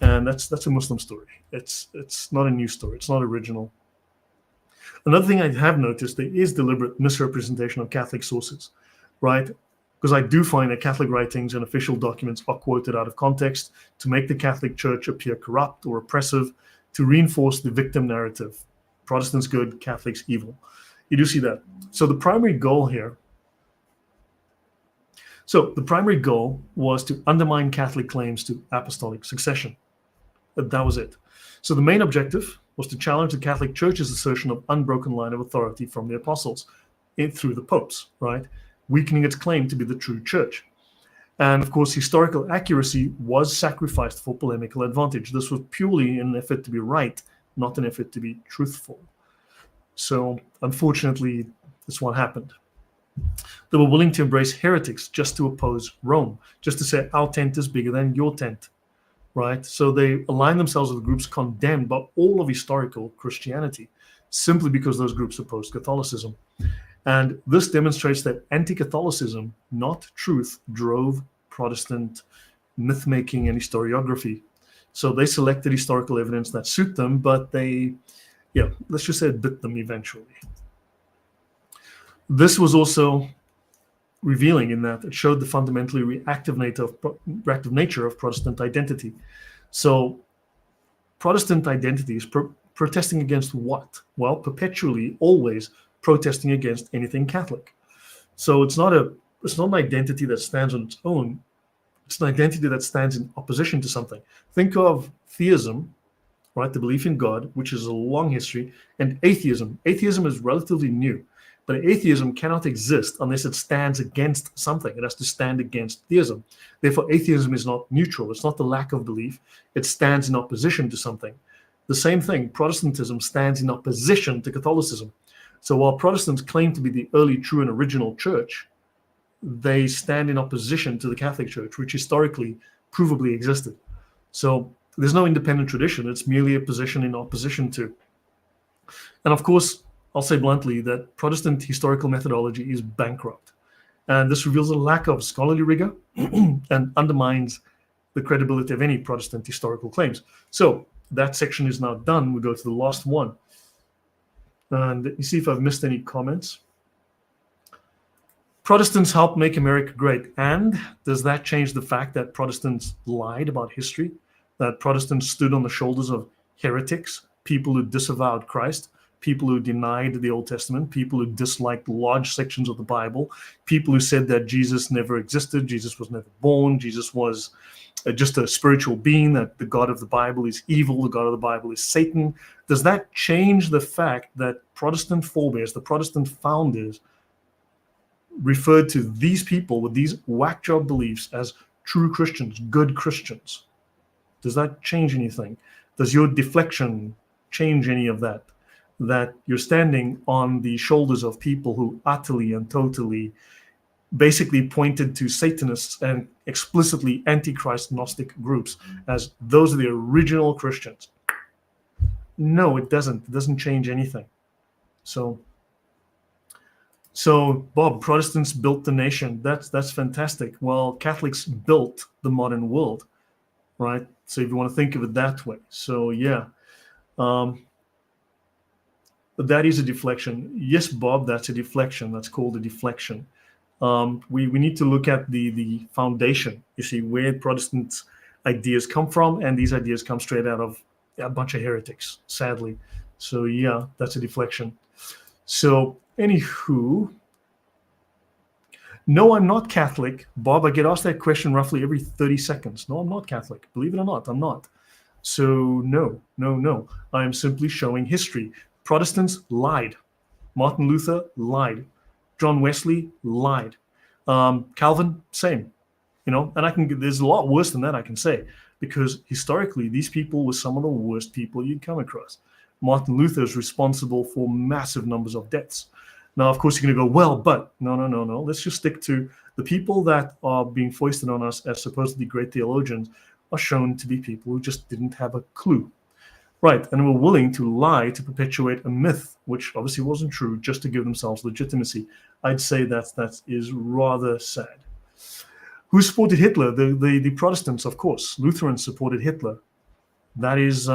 And that's a Muslim story. It's not a new story. It's not original. Another thing I have noticed, there is deliberate misrepresentation of Catholic sources, right? Because I do find that Catholic writings and official documents are quoted out of context to make the Catholic Church appear corrupt or oppressive, to reinforce the victim narrative. Protestants good, Catholics evil. You do see that. So the primary goal was to undermine Catholic claims to apostolic succession. That was it. So the main objective was to challenge the Catholic Church's assertion of unbroken line of authority from the apostles through the popes, right? Weakening its claim to be the true church. And of course, historical accuracy was sacrificed for polemical advantage. This was purely an effort to be right, not an effort to be truthful. So unfortunately, this one happened. They were willing to embrace heretics just to oppose Rome, just to say our tent is bigger than your tent, right? So they aligned themselves with groups condemned by all of historical Christianity, simply because those groups opposed Catholicism. And this demonstrates that anti-Catholicism, not truth, drove Protestant myth-making and historiography. So they selected historical evidence that suit them, but let's just say it bit them eventually. This was also revealing in that it showed the fundamentally reactive nature of Protestant identity. So Protestant identity is protesting against what? Well, perpetually, always protesting against anything Catholic. So it's not an identity that stands on its own. It's an identity that stands in opposition to something. Think of theism, right? The belief in God, which is a long history, and atheism. Atheism is relatively new, but atheism cannot exist unless it stands against something. It has to stand against theism. Therefore, atheism is not neutral. It's not the lack of belief. It stands in opposition to something. The same thing, Protestantism stands in opposition to Catholicism. So while Protestants claim to be the early, true, and original church, they stand in opposition to the Catholic Church, which historically provably existed. So there's no independent tradition. It's merely a position in opposition to. And of course, I'll say bluntly that Protestant historical methodology is bankrupt. And this reveals a lack of scholarly rigor and undermines the credibility of any Protestant historical claims. So that section is now done. We go to the last one. And let me see if I've missed any comments. Protestants helped make America great. And does that change the fact that Protestants lied about history? That Protestants stood on the shoulders of heretics, people who disavowed Christ, people who denied the Old Testament, people who disliked large sections of the Bible, people who said that Jesus never existed, Jesus was never born, Jesus was just a spiritual being, that the God of the Bible is evil, the God of the Bible is Satan. Does that change the fact that Protestant forebears, the Protestant founders, referred to these people with these whack job beliefs as true Christians, good Christians? Does that change anything? Does your deflection change any of that? That you're standing on the shoulders of people who utterly and totally basically pointed to Satanists and explicitly antichrist Gnostic groups as those are the original Christians. No, it doesn't. It doesn't change anything. So Bob, Protestants built the nation. That's fantastic. Well, Catholics built the modern world, right? So if you want to think of it that way. So yeah. But that is a deflection. Yes, Bob, that's a deflection. That's called a deflection. We need to look at the foundation, you see, where Protestant ideas come from, and these ideas come straight out of a bunch of heretics, sadly. So yeah, that's a deflection. So anywho, no, I'm not Catholic. Bob, I get asked that question roughly every 30 seconds. No, I'm not Catholic. Believe it or not, I'm not. So no. I am simply showing history. Protestants lied. Martin Luther lied. John Wesley lied. Calvin, same. And there's a lot worse than that I can say, because historically these people were some of the worst people you'd come across. Martin Luther is responsible for massive numbers of deaths. Now, of course, you're going to go, well, but no. Let's just stick to the people that are being foisted on us as supposedly great theologians are shown to be people who just didn't have a clue. Right, and were willing to lie to perpetuate a myth, which obviously wasn't true, just to give themselves legitimacy. I'd say that is rather sad. Who supported Hitler? The Protestants, of course. Lutherans supported Hitler. That is,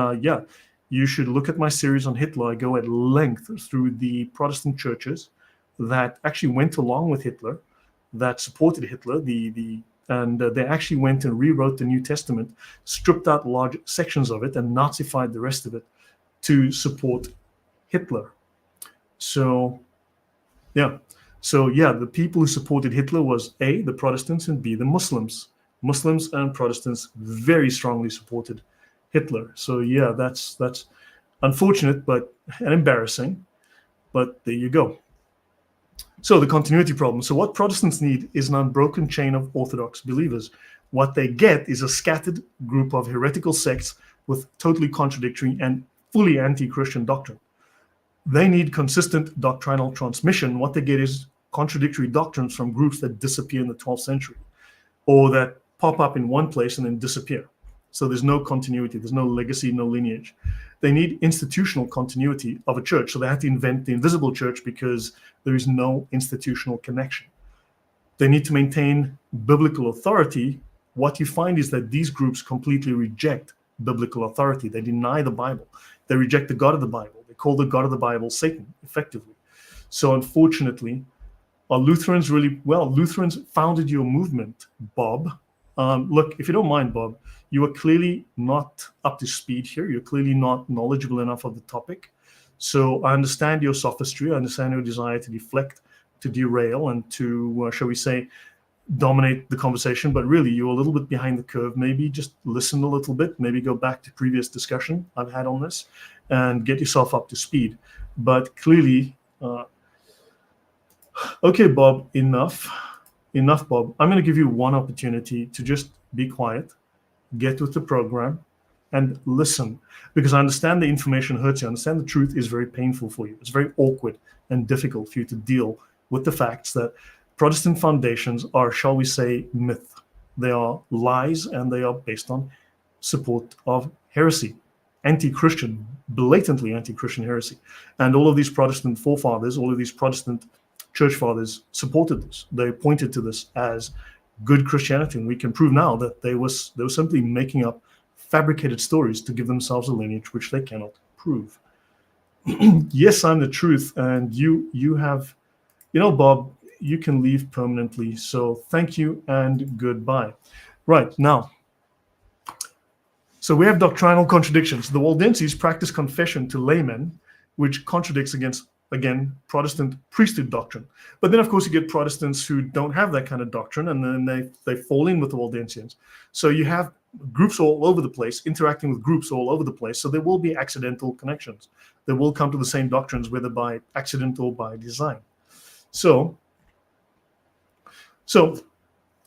you should look at my series on Hitler. I go at length through the Protestant churches that actually went along with Hitler, that supported Hitler, and they actually went and rewrote the New Testament, stripped out large sections of it, and Nazified the rest of it to support Hitler. So, the people who supported Hitler was A, the Protestants, and B, the Muslims. Muslims and Protestants very strongly supported Hitler. So that's unfortunate, and embarrassing, but there you go. So the continuity problem. So what Protestants need is an unbroken chain of Orthodox believers. What they get is a scattered group of heretical sects with totally contradictory and fully anti-Christian doctrine. They need consistent doctrinal transmission. What they get is contradictory doctrines from groups that disappear in the 12th century, or that pop up in one place and then disappear. So there's no continuity, there's no legacy, no lineage. They need institutional continuity of a church. So they have to invent the invisible church because there is no institutional connection. They need to maintain biblical authority. What you find is that these groups completely reject biblical authority. They deny the Bible. They reject the God of the Bible. They call the God of the Bible Satan, effectively. So unfortunately, are Lutherans really, well, Lutherans founded your movement, Bob. Look, if you don't mind, Bob, you are clearly not up to speed here. You're clearly not knowledgeable enough of the topic. So I understand your sophistry. I understand your desire to deflect, to derail, and to, shall we say, dominate the conversation. But really, you're a little bit behind the curve. Maybe just listen a little bit. Maybe go back to previous discussion I've had on this and get yourself up to speed. But clearly, okay, Bob, enough, Bob. I'm going to give you one opportunity to just be quiet, get with the program, and listen, because I understand the information hurts you. I understand the truth is very painful for you. It's very awkward and difficult for you to deal with the facts that Protestant foundations are, shall we say, myth. They are lies, and they are based on support of heresy, anti-Christian, blatantly anti-Christian heresy. And all of these Protestant forefathers, all of these Protestant church fathers supported this. They pointed to this as good Christianity, and we can prove now that they were simply making up fabricated stories to give themselves a lineage which they cannot prove. Yes, I'm the truth, and you have, Bob, you can leave permanently. So thank you and goodbye. Right, now, so we have doctrinal contradictions. The Waldensians practice confession to laymen, which contradicts against, again, Protestant priesthood doctrine. But then, of course, you get Protestants who don't have that kind of doctrine, and then they fall in with the Waldensians. So you have groups all over the place, interacting with groups all over the place. So there will be accidental connections. They will come to the same doctrines, whether by accident or by design. So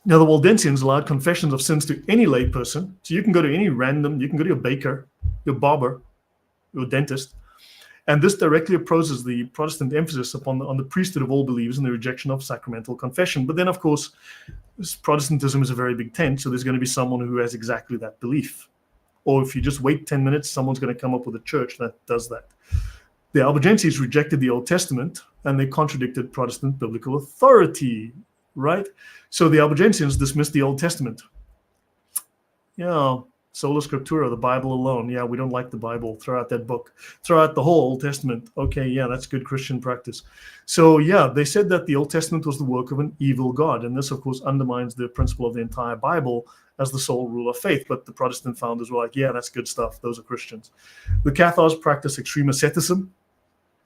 now the Waldensians allowed confessions of sins to any lay person. So you can go to any random, you can go to your baker, your barber, your dentist, and this directly opposes the Protestant emphasis on the priesthood of all believers and the rejection of sacramental confession. But then, of course, Protestantism is a very big tent, so there's going to be someone who has exactly that belief. Or if you just wait 10 minutes, someone's going to come up with a church that does that. The Albigensians rejected the Old Testament, and they contradicted Protestant biblical authority, right? So the Albigensians dismissed the Old Testament. Sola Scriptura, the Bible alone. Yeah, we don't like the Bible. Throw out that book. Throw out the whole Old Testament. Okay, yeah, that's good Christian practice. So yeah, they said that the Old Testament was the work of an evil God. And this, of course, undermines the principle of the entire Bible as the sole rule of faith. But the Protestant founders were like, yeah, that's good stuff. Those are Christians. The Cathars practiced extreme asceticism,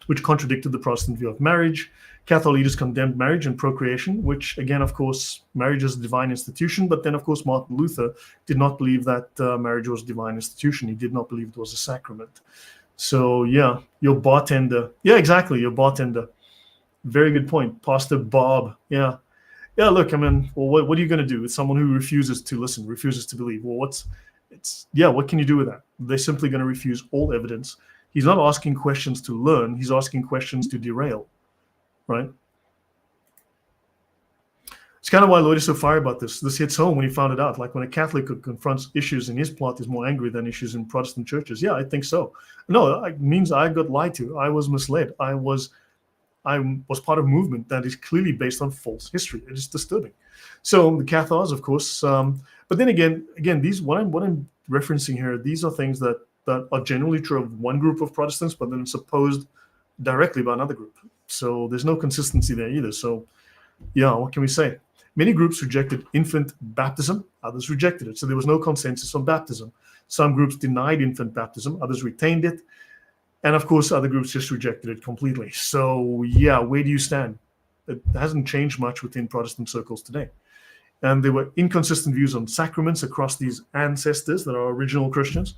which contradicted the Protestant view of marriage. Catholic leaders condemned marriage and procreation, which, again, of course, marriage is a divine institution. But then, of course, Martin Luther did not believe that marriage was a divine institution. He did not believe it was a sacrament. So, yeah, your bartender. Yeah, exactly, your bartender. Very good point. Pastor Bob. Yeah. Yeah, look, I mean, well, what are you going to do with someone who refuses to listen, refuses to believe? Well, what can you do with that? They're simply going to refuse all evidence. He's not asking questions to learn. He's asking questions to derail. right? It's kind of why Lloyd is so fired about this. This hits home when he found it out. Like when a Catholic who confronts issues in his plot is more angry than issues in Protestant churches. Yeah, I think so. No, it means I got lied to. I was misled. I was part of a movement that is clearly based on false history. It is disturbing. So the Cathars, of course, but then again, these what I'm referencing here, these are things that are generally true of one group of Protestants, but then supposed directly by another group. So there's no consistency there either. So yeah, what can we say? Many groups rejected infant baptism, others rejected it. So there was no consensus on baptism. Some groups denied infant baptism, others retained it. And of course, other groups just rejected it completely. So yeah, where do you stand? It hasn't changed much within Protestant circles today. And there were inconsistent views on sacraments across these ancestors that are original Christians.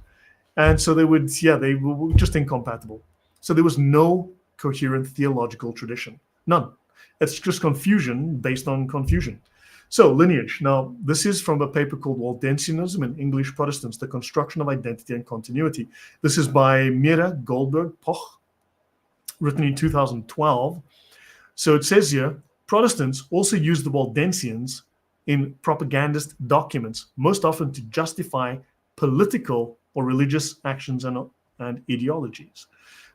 And so they were just incompatible. So there was no coherent theological tradition, none. It's just confusion based on confusion. So lineage. Now, this is from a paper called Waldensianism and English Protestants, The Construction of Identity and Continuity. This is by Mira Goldberg Poch, written in 2012. So it says here, Protestants also use the Waldensians in propagandist documents, most often to justify political or religious actions and ideologies.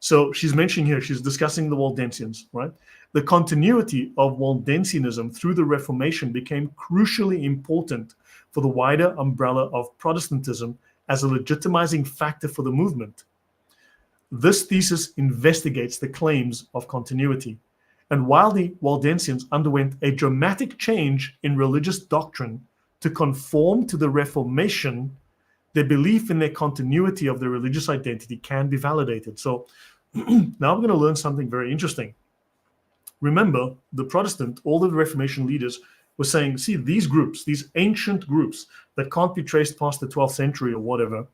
So she's mentioning here, she's discussing the Waldensians, right? The continuity of Waldensianism through the Reformation became crucially important for the wider umbrella of Protestantism as a legitimizing factor for the movement. This thesis investigates the claims of continuity. And while the Waldensians underwent a dramatic change in religious doctrine to conform to the Reformation, their belief in their continuity of their religious identity can be validated. So now we're going to learn something very interesting. Remember, the Protestant, all the Reformation leaders were saying, see, these groups, these ancient groups that can't be traced past the 12th century or whatever,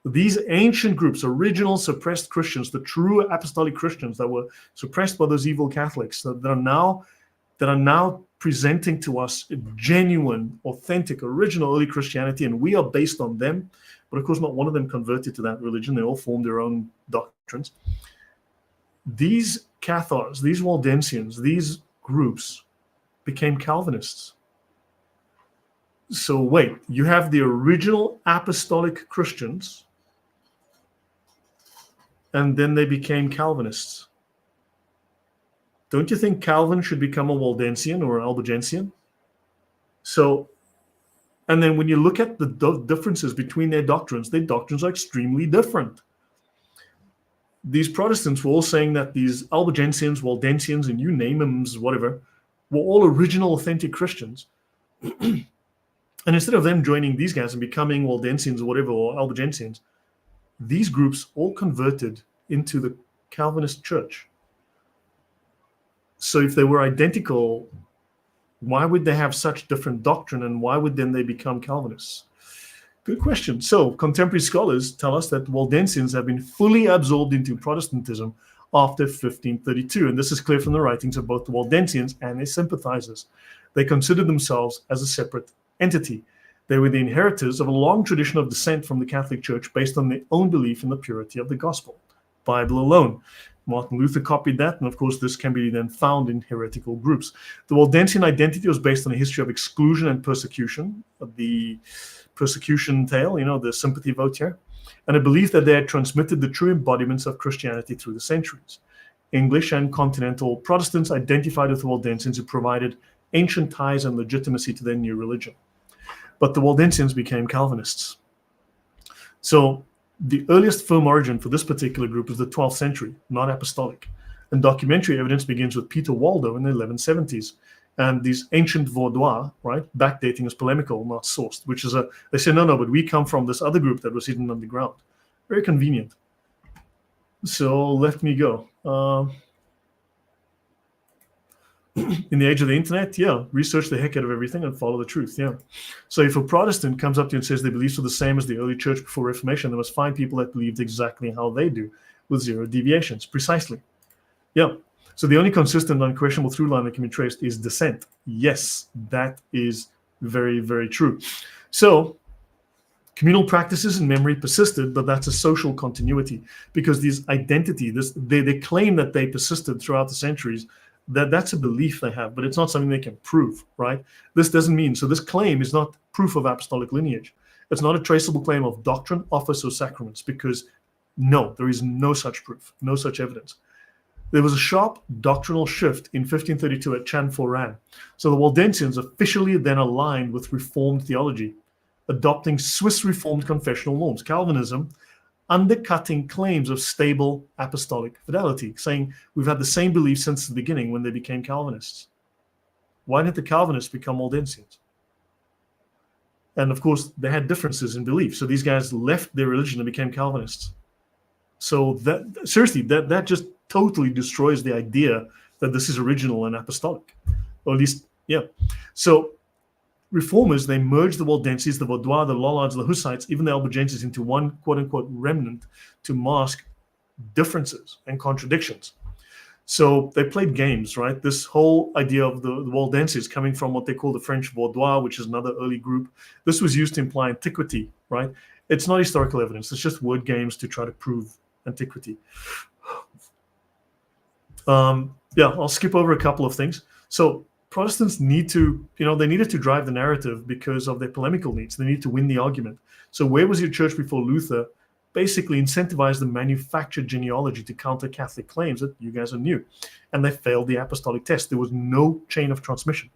these ancient groups, original suppressed Christians, the true apostolic Christians that were suppressed by those evil Catholics, that are now presenting to us genuine, authentic, original early Christianity, and we are based on them. But of course, not one of them converted to that religion. They all formed their own doctrines. These Cathars, these Waldensians, these groups became Calvinists. So wait, you have the original apostolic Christians, and then they became Calvinists. Don't you think Calvin should become a Waldensian or an Albigensian? So, and then when you look at the differences between their doctrines are extremely different. These Protestants were all saying that these Albigensians, Waldensians, and you name them, whatever, were all original, authentic Christians. And instead of them joining these guys and becoming Waldensians or whatever, or Albigensians, these groups all converted into the Calvinist church. So if they were identical, why would they have such different doctrine, and why would then they become Calvinists? Good question. So contemporary scholars tell us that Waldensians have been fully absorbed into Protestantism after 1532. And this is clear from the writings of both the Waldensians and their sympathizers. They considered themselves as a separate entity. They were the inheritors of a long tradition of descent from the Catholic Church based on their own belief in the purity of the gospel. Bible alone. Martin Luther copied that, and of course this can be then found in heretical groups. The Waldensian identity was based on a history of exclusion and persecution, the persecution tale, the sympathy vote here, and a belief that they had transmitted the true embodiments of Christianity through the centuries. English and continental Protestants identified with the Waldensians who provided ancient ties and legitimacy to their new religion. But the Waldensians became Calvinists. So the earliest firm origin for this particular group is the 12th century, not apostolic. And documentary evidence begins with Peter Waldo in the 1170s. And these ancient Vaudois, right, backdating is polemical, not sourced, which is they say, no, but we come from this other group that was hidden underground. Very convenient. So let me go. In the age of the internet, research the heck out of everything and follow the truth, So if a Protestant comes up to you and says their beliefs are the same as the early church before Reformation, they must find people that believed exactly how they do, with zero deviations, precisely. So the only consistent, unquestionable through line that can be traced is descent. Yes, that is very, very true. So communal practices and memory persisted, but that's a social continuity, because these identity, they claim that they persisted throughout the centuries, That's a belief they have, but it's not something they can prove, right? This doesn't mean, so this claim is not proof of apostolic lineage. It's not a traceable claim of doctrine, office, or sacraments, because no, there is no such proof, no such evidence. There was a sharp doctrinal shift in 1532 at Chanforan. So the Waldensians officially then aligned with Reformed theology, adopting Swiss Reformed confessional norms, Calvinism, undercutting claims of stable apostolic fidelity, saying we've had the same belief since the beginning when they became Calvinists. Why didn't the Calvinists become Waldensians? And of course, they had differences in belief. So these guys left their religion and became Calvinists. So that seriously, that just totally destroys the idea that this is original and apostolic, or at least, yeah. So Reformers, they merged the Waldenses, the Vaudois, the Lollards, the Hussites, even the Albigensians into one quote-unquote remnant to mask differences and contradictions. So they played games, right? This whole idea of the Waldenses coming from what they call the French Vaudois, which is another early group. This was used to imply antiquity, right? It's not historical evidence. It's just word games to try to prove antiquity. Yeah, I'll skip over a couple of things. So Protestants need to, they needed to drive the narrative because of their polemical needs. They need to win the argument. So where was your church before Luther? Basically incentivized the manufactured genealogy to counter Catholic claims that you guys are new. And they failed the apostolic test. There was no chain of transmission.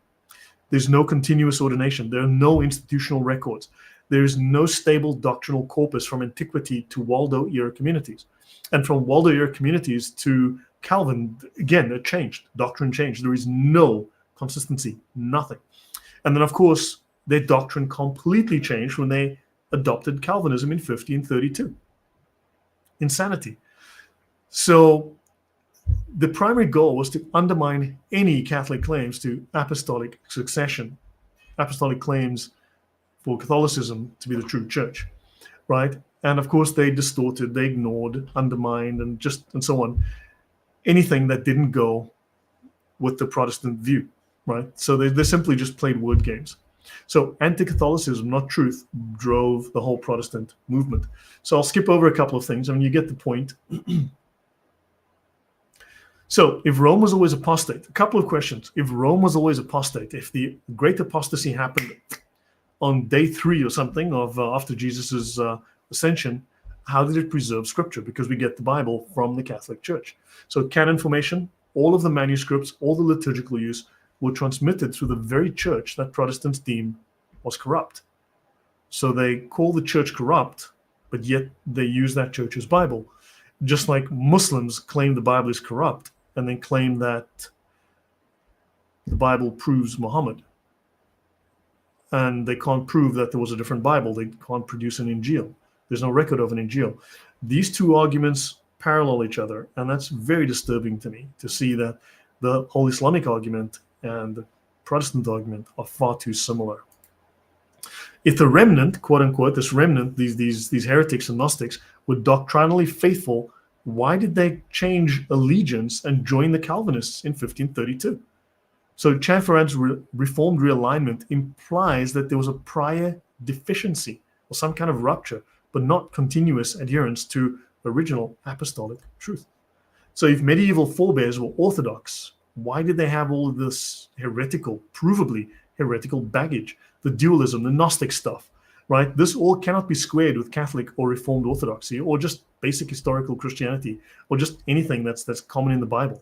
There's no continuous ordination. There are no institutional records. There is no stable doctrinal corpus from antiquity to Waldo-era communities. And from Waldo-era communities to Calvin, again, it changed. Doctrine changed. There is no consistency, nothing. And then, of course, their doctrine completely changed when they adopted Calvinism in 1532. Insanity. So the primary goal was to undermine any Catholic claims to apostolic succession, apostolic claims for Catholicism to be the true church, right? And of course, they distorted, they ignored, undermined, and so on, anything that didn't go with the Protestant view, right? So they simply just played word games. So anti-Catholicism, not truth, drove the whole Protestant movement. So I'll skip over a couple of things. I mean, you get the point. So if Rome was always apostate, a couple of questions. If Rome was always apostate, if the great apostasy happened on day 3 or something of after Jesus's ascension, how did it preserve scripture? Because we get the Bible from the Catholic Church. So canon formation, all of the manuscripts, all the liturgical use were transmitted through the very church that Protestants deemed was corrupt. So they call the church corrupt, but yet they use that church's Bible. Just like Muslims claim the Bible is corrupt and then claim that the Bible proves Muhammad. And they can't prove that there was a different Bible. They can't produce an Injil. There's no record of an Injil. These two arguments parallel each other, and that's very disturbing to me to see that the whole Islamic argument and the Protestant argument are far too similar. If the remnant, quote unquote, this remnant, these heretics and Gnostics were doctrinally faithful, why did they change allegiance and join the Calvinists in 1532? So Chanforan's reformed realignment implies that there was a prior deficiency or some kind of rupture, but not continuous adherence to original apostolic truth. So if medieval forebears were orthodox, why did they have all of this heretical, provably heretical baggage, the dualism, the Gnostic stuff, right? This all cannot be squared with Catholic or Reformed orthodoxy or just basic historical Christianity or just anything that's common in the Bible.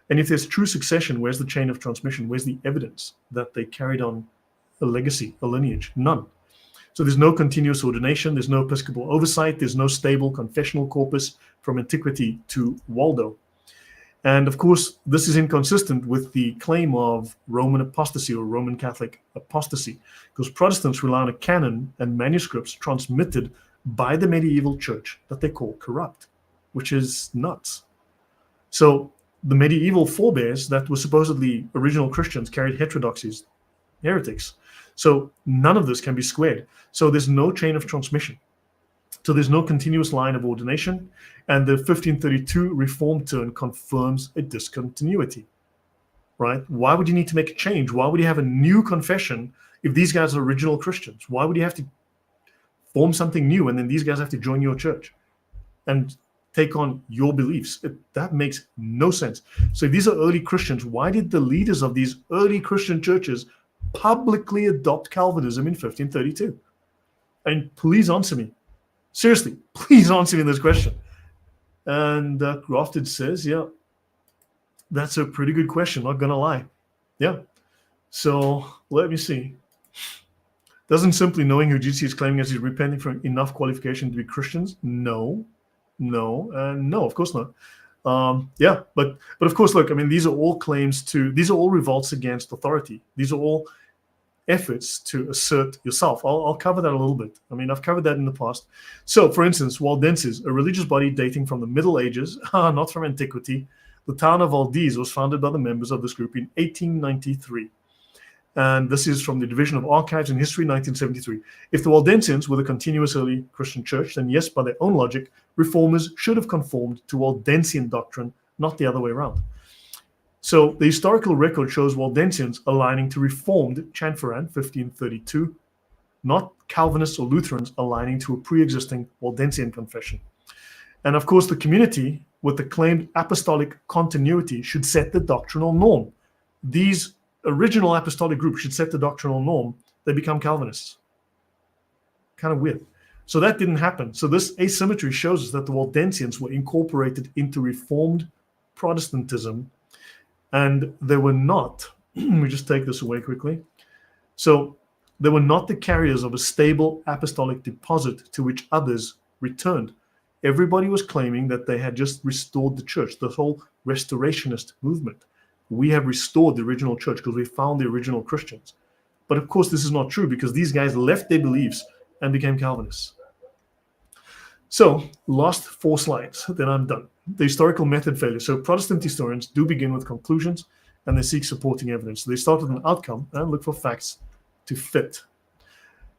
And if there's true succession, where's the chain of transmission? Where's the evidence that they carried on a legacy, a lineage? None. So there's no continuous ordination, there's no episcopal oversight, there's no stable confessional corpus from antiquity to Waldo. And of course, this is inconsistent with the claim of Roman apostasy or Roman Catholic apostasy, because Protestants rely on a canon and manuscripts transmitted by the medieval church that they call corrupt, which is nuts. So the medieval forebears that were supposedly original Christians carried heterodoxies, heretics. So none of this can be squared. So there's no chain of transmission. So there's no continuous line of ordination, and the 1532 Reformed turn confirms a discontinuity, right? Why would you need to make a change? Why would you have a new confession if these guys are original Christians? Why would you have to form something new and then these guys have to join your church? And take on your beliefs. That makes no sense. So if these are early Christians, why did the leaders of these early Christian churches publicly adopt Calvinism in 1532? And please answer me. Seriously, please answer me this question. And Grafted says, yeah, that's a pretty good question, not gonna lie. Yeah. So let me see. Doesn't simply knowing who Jesus is claiming as he's repenting from enough qualification to be Christians? No, of course not. Yeah, but of course, look, I mean, these are all revolts against authority. These are all efforts to assert yourself. I'll cover that a little bit. I mean, I've covered that in the past. So, for instance, Waldensians, a religious body dating from the Middle Ages, not from antiquity. The town of Valdese was founded by the members of this group in 1893. And this is from the Division of Archives and History, 1973. If the Waldensians were the continuous early Christian church, then yes, by their own logic, reformers should have conformed to Waldensian doctrine, not the other way around. So the historical record shows Waldensians aligning to Reformed Chanfaran, 1532, not Calvinists or Lutherans aligning to a pre-existing Waldensian confession. And of course, the community with the claimed apostolic continuity should set the doctrinal norm. These original apostolic group should set the doctrinal norm. They become Calvinists. Kind of weird. So that didn't happen. So this asymmetry shows us that the Waldensians were incorporated into Reformed Protestantism, and they were not, let me just take this away quickly. So they were not the carriers of a stable apostolic deposit to which others returned. Everybody was claiming that they had just restored the church, the whole restorationist movement. We have restored the original church because we found the original Christians. But of course, this is not true because these guys left their beliefs and became Calvinists. So, last 4 slides, then I'm done. The historical method failure. So, Protestant historians do begin with conclusions and they seek supporting evidence. So they start with an outcome and look for facts to fit.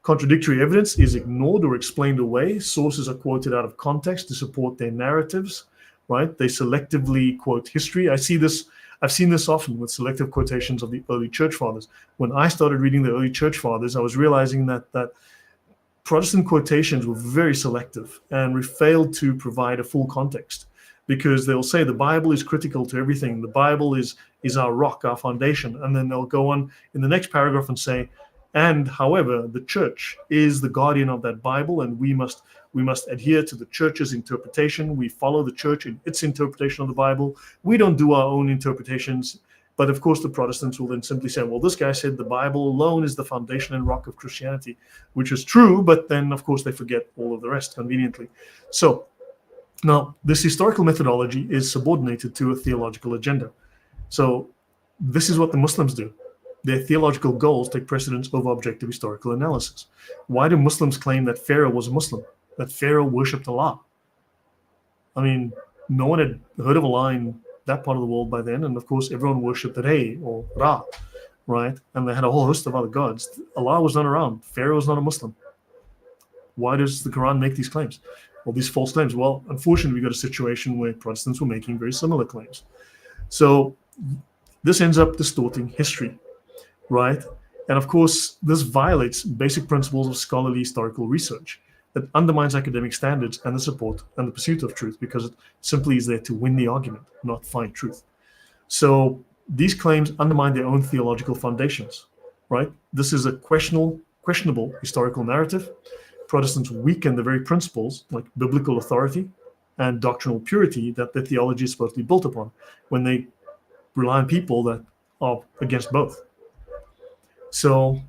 Contradictory evidence is ignored or explained away. Sources are quoted out of context to support their narratives, right? They selectively quote history. I've seen this often with selective quotations of the early church fathers. When I started reading the early church fathers, I was realizing that Protestant quotations were very selective and we failed to provide a full context, because they'll say the Bible is critical to everything. The Bible is our rock, our foundation. And then they'll go on in the next paragraph and say, and however, the church is the guardian of that Bible, and we must adhere to the church's interpretation. We follow the church in its interpretation of the Bible. We don't do our own interpretations. But of course, the Protestants will then simply say, well, this guy said the Bible alone is the foundation and rock of Christianity, which is true. But then, of course, they forget all of the rest conveniently. So now this historical methodology is subordinated to a theological agenda. So this is what the Muslims do. Their theological goals take precedence over objective historical analysis. Why do Muslims claim that Pharaoh was a Muslim, that Pharaoh worshipped Allah? I mean, no one had heard of Allah in that part of the world by then, and of course everyone worshipped Re or Ra, right? And they had a whole host of other gods. Allah was not around. Pharaoh was not a Muslim. Why does the Quran make these claims? Well, these false claims. Well, unfortunately, we got a situation where Protestants were making very similar claims. So this ends up distorting history, right? And of course, this violates basic principles of scholarly historical research. That undermines academic standards and the support and the pursuit of truth, because it simply is there to win the argument, not find truth. So these claims undermine their own theological foundations, right? This is a questionable historical narrative. Protestants weaken the very principles like biblical authority and doctrinal purity that their theology is supposed to be built upon when they rely on people that are against both. So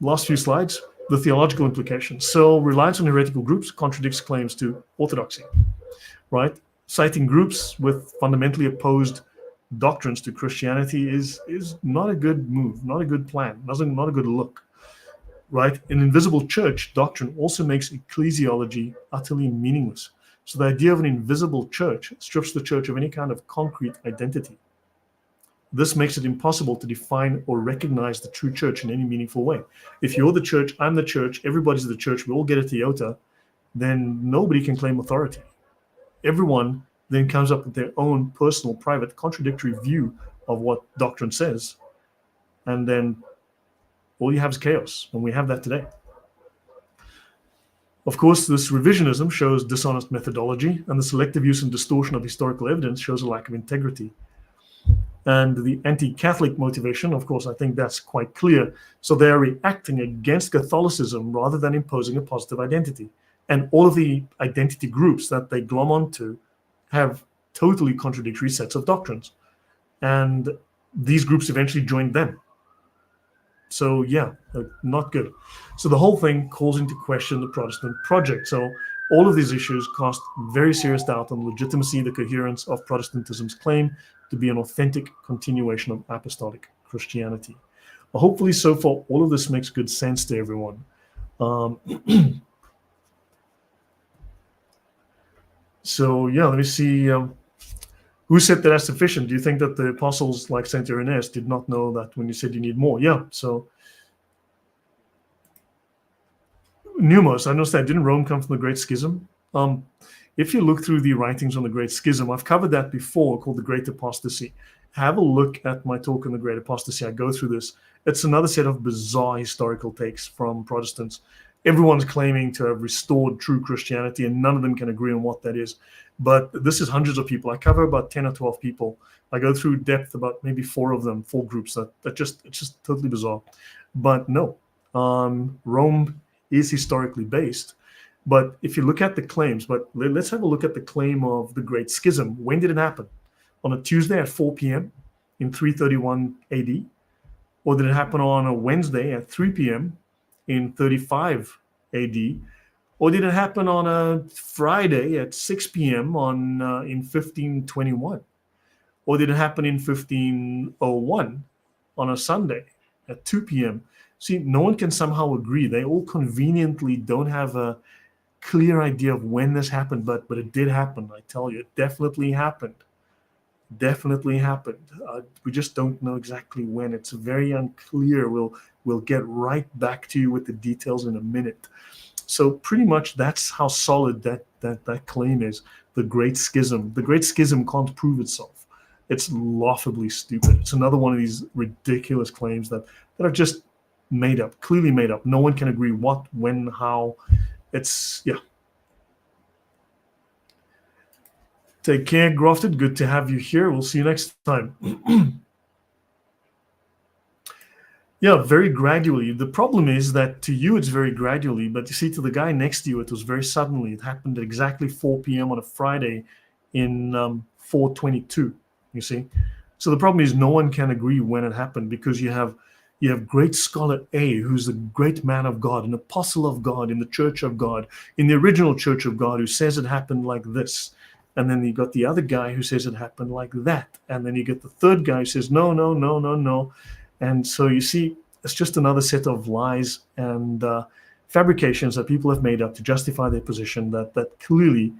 last few slides. The theological implications. So reliance on heretical groups contradicts claims to orthodoxy, right? Citing groups with fundamentally opposed doctrines to Christianity is not a good move, not a good plan, not a good look, right? An invisible church doctrine also makes ecclesiology utterly meaningless. So the idea of an invisible church strips the church of any kind of concrete identity. This makes it impossible to define or recognize the true church in any meaningful way. If you're the church, I'm the church, everybody's the church, we all get a Toyota, then nobody can claim authority. Everyone then comes up with their own personal, private, contradictory view of what doctrine says. And then all you have is chaos, and we have that today. Of course, this revisionism shows dishonest methodology, and the selective use and distortion of historical evidence shows a lack of integrity. And the anti-Catholic motivation, of course, I think that's quite clear. So they are reacting against Catholicism rather than imposing a positive identity. And all of the identity groups that they glom onto have totally contradictory sets of doctrines. And these groups eventually joined them. So yeah, not good. So the whole thing calls into question the Protestant project. So all of these issues cast very serious doubt on the legitimacy, the coherence of Protestantism's claim to be an authentic continuation of apostolic Christianity. Well, hopefully so far all of this makes good sense to everyone. So yeah, let me see. Who said that that's sufficient? Do you think that the apostles like Saint Irenaeus did not know that when you said you need more? Yeah, so Numos, I understand. Didn't Rome come from the Great Schism? If you look through the writings on the Great Schism, I've covered that before, called the Great Apostasy. Have a look at my talk on the Great Apostasy. I go through this. It's another set of bizarre historical takes from Protestants. Everyone's claiming to have restored true Christianity, and none of them can agree on what that is. But this is hundreds of people. I cover about 10 or 12 people. I go through depth about maybe 4 of them, 4 groups. It's just totally bizarre. But no, Rome is historically based. But if you look at the claims, but let's have a look at the claim of the Great Schism. When did it happen? On a Tuesday at 4 p.m. in 331 AD? Or did it happen on a Wednesday at 3 p.m. in 35 AD? Or did it happen on a Friday at 6 p.m. in 1521? Or did it happen in 1501 on a Sunday at 2 p.m.? See, no one can somehow agree. They all conveniently don't have a clear idea of when this happened, but it did happen. I tell you, it definitely happened. Definitely happened. We just don't know exactly when. It's very unclear. We'll get right back to you with the details in a minute. So pretty much that's how solid that claim is. The Great Schism. The Great Schism can't prove itself. It's laughably stupid. It's another one of these ridiculous claims that are just made up, clearly made up. No one can agree what, when, how. It's, yeah. Take care, Grafted. Good to have you here. We'll see you next time. Yeah, very gradually. The problem is that to you it's very gradually, but you see, to the guy next to you, it was very suddenly. It happened at exactly 4 p.m. on a Friday in 422, you see. So the problem is no one can agree when it happened, because you have great scholar A, who's a great man of God, an apostle of God in the Church of God, in the original Church of God, who says it happened like this. And then you got the other guy who says it happened like that. And then you get the third guy who says, no, no, no, no, no. And so you see, it's just another set of lies and fabrications that people have made up to justify their position that clearly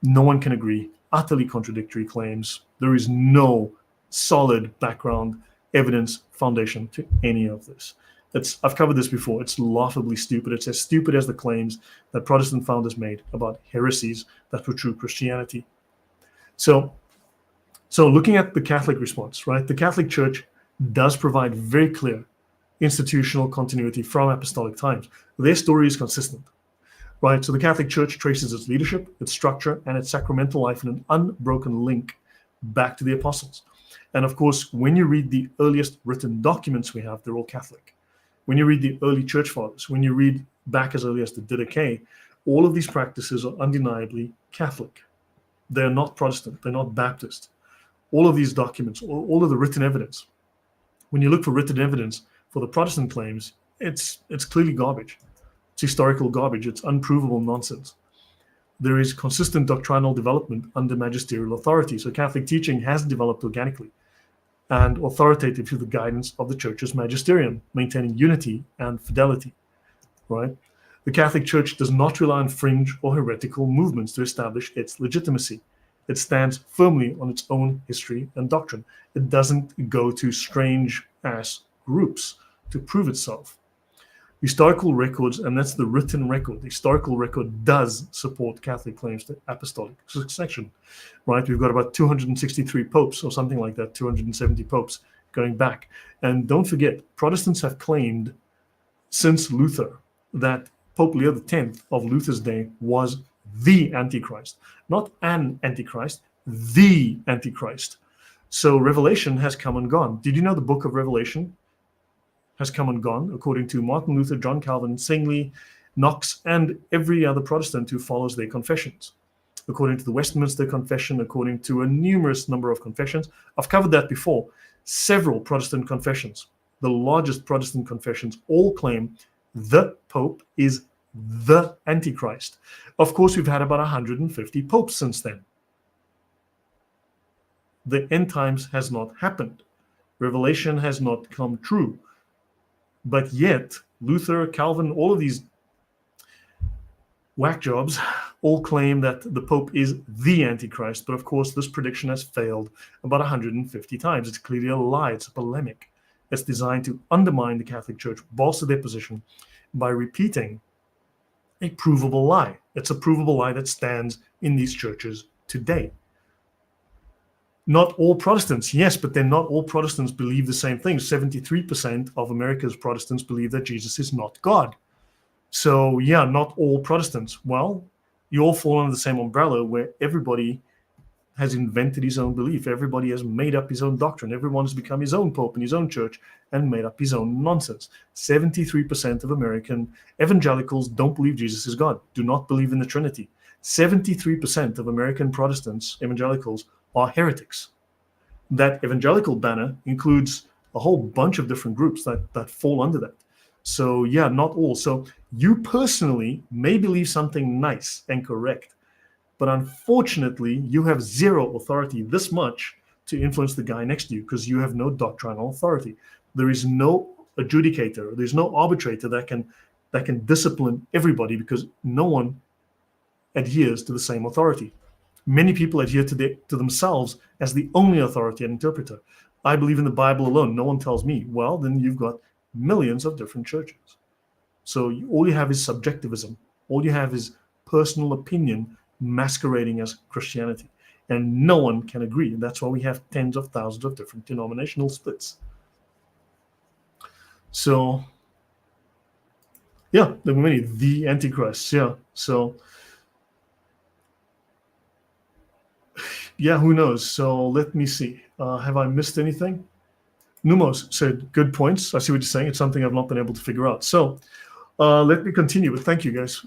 no one can agree. Utterly contradictory claims. There is no solid background, evidence, foundation to any of this. I've covered this before. It's laughably stupid. It's as stupid as the claims that Protestant founders made about heresies that were true Christianity. So looking at the Catholic response, right? The Catholic Church does provide very clear institutional continuity from apostolic times. Their story is consistent, right? So the Catholic Church traces its leadership, its structure, and its sacramental life in an unbroken link back to the apostles. And of course, when you read the earliest written documents we have, they're all Catholic. When you read the early church fathers, when you read back as early as the Didache, all of these practices are undeniably Catholic. They're not Protestant. They're not Baptist. All of these documents, all of the written evidence, when you look for written evidence for the Protestant claims, it's clearly garbage. It's historical garbage. It's unprovable nonsense. There is consistent doctrinal development under magisterial authority. So Catholic teaching has developed organically and authoritative to the guidance of the Church's magisterium, maintaining unity and fidelity, right? The Catholic Church does not rely on fringe or heretical movements to establish its legitimacy. It stands firmly on its own history and doctrine. It doesn't go to strange-ass groups to prove itself. Historical records, and that's the written record, the historical record does support Catholic claims to apostolic succession, right? We've got about 263 popes or something like that, 270 popes going back. And don't forget, Protestants have claimed since Luther that Pope Leo X of Luther's day was the Antichrist, not an Antichrist, the Antichrist. So Revelation has come and gone. Did you know the book of Revelation has come and gone, according to Martin Luther, John Calvin, Zwingli, Knox, and every other Protestant who follows their confessions? According to the Westminster Confession, according to a numerous number of confessions. I've covered that before. Several Protestant confessions, the largest Protestant confessions, all claim the Pope is the Antichrist. Of course, we've had about 150 popes since then. The end times has not happened. Revelation has not come true. But yet, Luther, Calvin, all of these whack jobs all claim that the Pope is the Antichrist. But of course, this prediction has failed about 150 times. It's clearly a lie. It's a polemic. It's designed to undermine the Catholic Church, bolster their position by repeating a provable lie. It's a provable lie that stands in these churches today. Not all Protestants, yes, but then not all Protestants believe the same thing. 73% of America's Protestants believe that Jesus is not God. So yeah, not all Protestants. Well, you all fall under the same umbrella where everybody has invented his own belief. Everybody has made up his own doctrine. Everyone has become his own pope in his own church and made up his own nonsense. 73% of American evangelicals don't believe Jesus is God, do not believe in the Trinity. 73% of American Protestants, evangelicals, are heretics. That evangelical banner includes a whole bunch of different groups that fall under that. So yeah, not all. So you personally may believe something nice and correct, but unfortunately, you have zero authority this much to influence the guy next to you because you have no doctrinal authority. There is no adjudicator. There's no arbitrator that can discipline everybody because no one adheres to the same authority. Many people adhere to themselves as the only authority and interpreter. I believe in the Bible alone. No one tells me. Well, then you've got millions of different churches. So all you have is subjectivism. All you have is personal opinion masquerading as Christianity. And no one can agree. And that's why we have tens of thousands of different denominational splits. So, yeah, there were many. The Antichrist, yeah. So, yeah, who knows? So let me see. Have I missed anything? Numos said, good points. I see what you're saying. It's something I've not been able to figure out. So let me continue, but thank you, guys.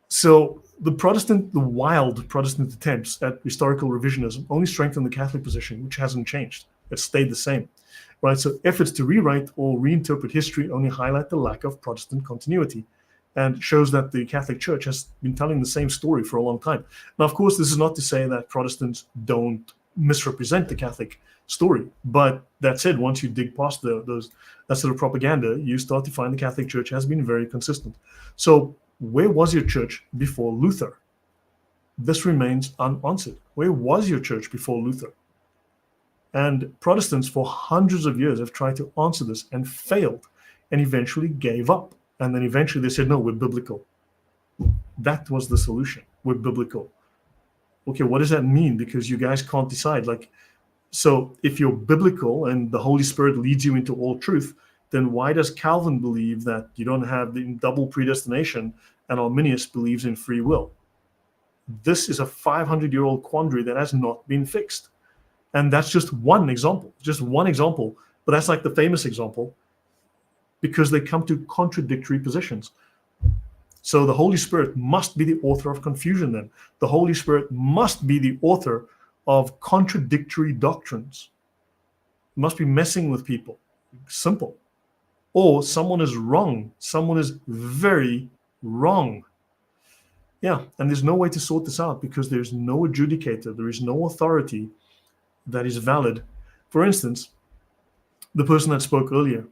So the wild Protestant attempts at historical revisionism only strengthen the Catholic position, which hasn't changed. It's stayed the same, right? So efforts to rewrite or reinterpret history only highlight the lack of Protestant continuity and shows that the Catholic Church has been telling the same story for a long time. Now, of course, this is not to say that Protestants don't misrepresent the Catholic story, but that said, once you dig past that sort of propaganda, you start to find the Catholic Church has been very consistent. So where was your church before Luther? This remains unanswered. Where was your church before Luther? And Protestants for hundreds of years have tried to answer this and failed and eventually gave up. And then eventually they said, no, we're biblical. That was the solution. We're biblical. Okay, what does that mean? Because you guys can't decide. So if you're biblical and the Holy Spirit leads you into all truth, then why does Calvin believe that you don't have the double predestination and Arminius believes in free will? This is a 500-year-old quandary that has not been fixed. And that's just one example, but that's like the famous example because they come to contradictory positions. So the Holy Spirit must be the author of confusion then. The Holy Spirit must be the author of contradictory doctrines. It must be messing with people. Simple. Or someone is wrong. Someone is very wrong. Yeah, and there's no way to sort this out because there's no adjudicator. There is no authority that is valid. For instance, the person that spoke earlier,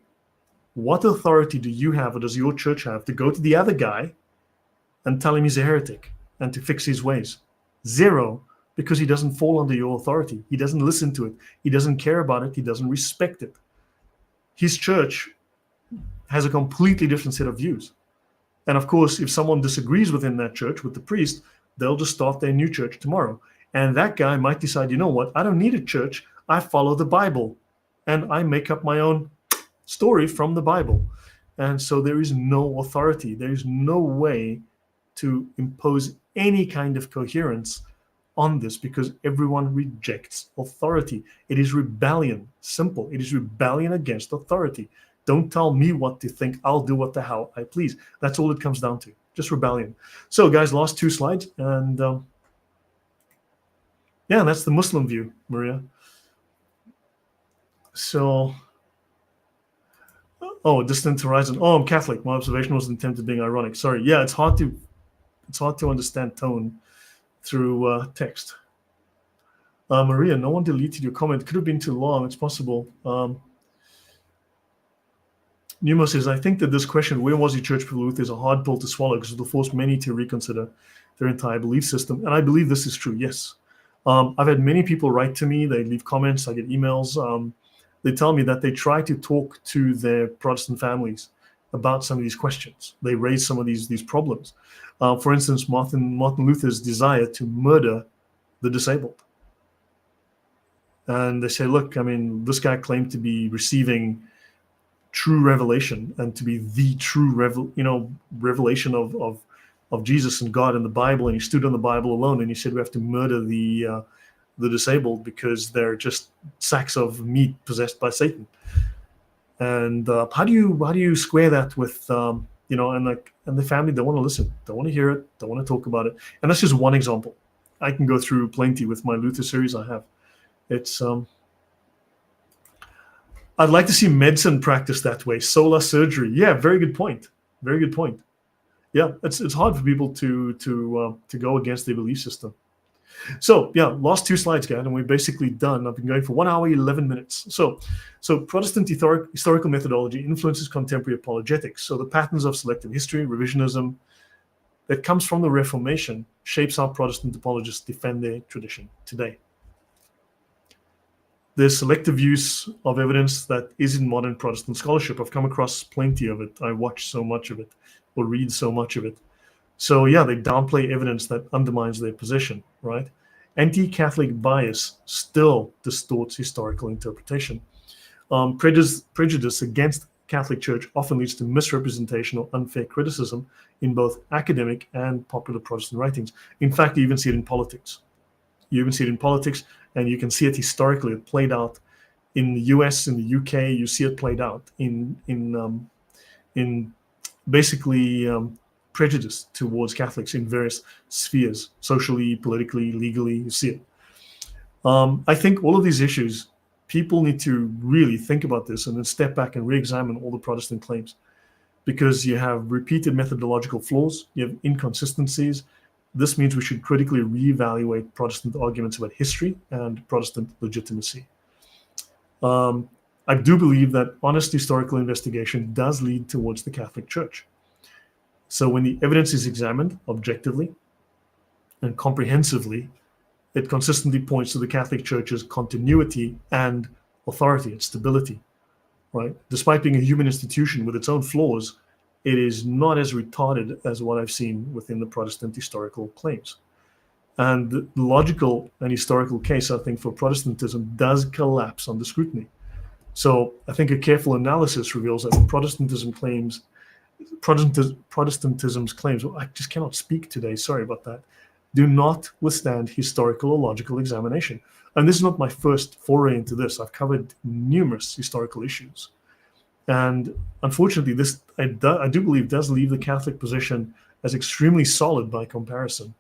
what authority do you have or does your church have to go to the other guy and tell him he's a heretic and to fix his ways? Zero, because he doesn't fall under your authority. He doesn't listen to it. He doesn't care about it. He doesn't respect it. His church has a completely different set of views. And of course, if someone disagrees within that church with the priest, they'll just start their new church tomorrow. And that guy might decide, you know what, I don't need a church. I follow the Bible and I make up my own story from the Bible. And so there is no authority. There is no way to impose any kind of coherence on this because everyone rejects authority. It is rebellion. Simple. It is rebellion against authority. Don't tell me what to think. I'll do what the hell I please. That's all it comes down to. Just rebellion. So, guys, last two slides. And yeah, that's the Muslim view, Maria. So, oh, distant horizon. Oh, I'm Catholic. My observation was intended being ironic. Sorry. Yeah, it's hard to understand tone through text. Maria, no one deleted your comment. Could have been too long. It's possible. Numa says, I think that this question, where was your church for Luther, is a hard pill to swallow because it will force many to reconsider their entire belief system. And I believe this is true, yes. I've had many people write to me. They leave comments. I get emails. They tell me that they try to talk to their Protestant families about some of these questions. They raise some of these problems. For instance, Martin Luther's desire to murder the disabled. And they say, look, I mean, this guy claimed to be receiving true revelation and to be the true revelation of Jesus and God in the Bible, and he stood on the Bible alone, and he said we have to murder the disabled because they're just sacks of meat possessed by Satan. And how do you square that with and the family don't want to listen, don't want to hear it, don't want to talk about it. And that's just one example. I can go through plenty with my Luther series I have. It's I'd like to see medicine practiced that way. Solar surgery. Yeah, very good point. Very good point. Yeah, it's hard for people to go against their belief system. So yeah, last two slides, guys, and we're basically done. I've been going for 1 hour, 11 minutes. So Protestant historical methodology influences contemporary apologetics. So the patterns of selective history, revisionism, that comes from the Reformation shapes how Protestant apologists defend their tradition today. There's selective use of evidence that is in modern Protestant scholarship. I've come across plenty of it. I watch so much of it or read so much of it. So yeah, they downplay evidence that undermines their position, right? Anti-Catholic bias still distorts historical interpretation. Prejudice against Catholic Church often leads to misrepresentation or unfair criticism in both academic and popular Protestant writings. In fact, you even see it in politics. And you can see it historically. It played out in the US, in the UK. You see it played out in basically prejudice towards Catholics in various spheres, socially, politically, legally. You see it. I think all of these issues, people need to really think about this and then step back and re-examine all the Protestant claims, because you have repeated methodological flaws, you have inconsistencies. This means we should critically reevaluate Protestant arguments about history and Protestant legitimacy. I do believe that honest historical investigation does lead towards the Catholic Church. So when the evidence is examined objectively and comprehensively, it consistently points to the Catholic Church's continuity and authority and stability, right? Despite being a human institution with its own flaws, it is not as retarded as what I've seen within the Protestant historical claims. And the logical and historical case, I think, for Protestantism does collapse under scrutiny. So I think a careful analysis reveals that Protestantism's claims, well, I just cannot speak today, sorry about that, do not withstand historical or logical examination. And this is not my first foray into this. I've covered numerous historical issues. And unfortunately, this, I do believe, does leave the Catholic position as extremely solid by comparison.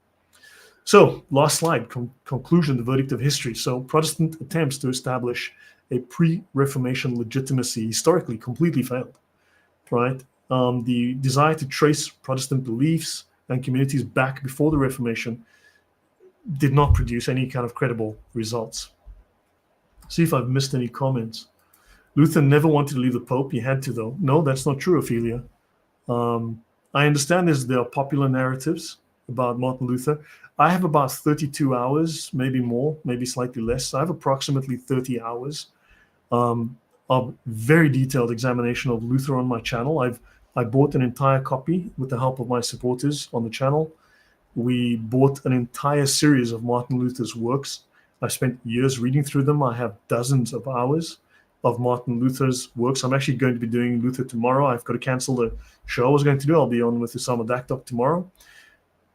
So, last slide, conclusion, the verdict of history. So, Protestant attempts to establish a pre-Reformation legitimacy historically completely failed, right? The desire to trace Protestant beliefs and communities back before the Reformation did not produce any kind of credible results. See if I've missed any comments. Luther never wanted to leave the Pope. He had to, though. No, that's not true, Ophelia. I understand there are popular narratives about Martin Luther. I have about 32 hours, maybe more, maybe slightly less. I have approximately 30 hours of very detailed examination of Luther on my channel. I bought an entire copy with the help of my supporters on the channel. We bought an entire series of Martin Luther's works. I spent years reading through them. I have dozens of hours of Martin Luther's works. I'm actually going to be doing Luther tomorrow. I've got to cancel the show I was going to do. I'll be on with Usama Dakdok tomorrow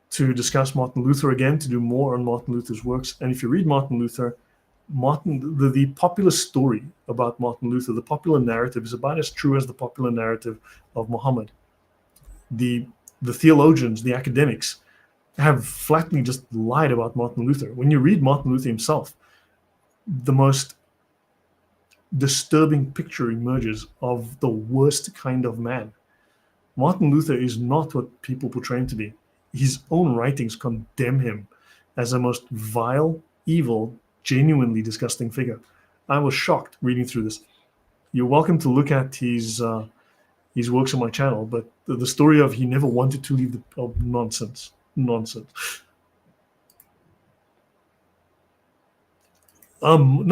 to discuss Martin Luther again, to do more on Martin Luther's works. And if you read Martin Luther, the popular story about Martin Luther, the popular narrative is about as true as the popular narrative of Muhammad. The theologians, the academics, have flatly just lied about Martin Luther. When you read Martin Luther himself, the most disturbing picture emerges of the worst kind of man. Martin Luther is not what people portray him to be. His own writings condemn him as a most vile, evil, genuinely disgusting figure. I was shocked reading through this. You're welcome to look at his works on my channel, but the story of he never wanted to leave the nonsense. No,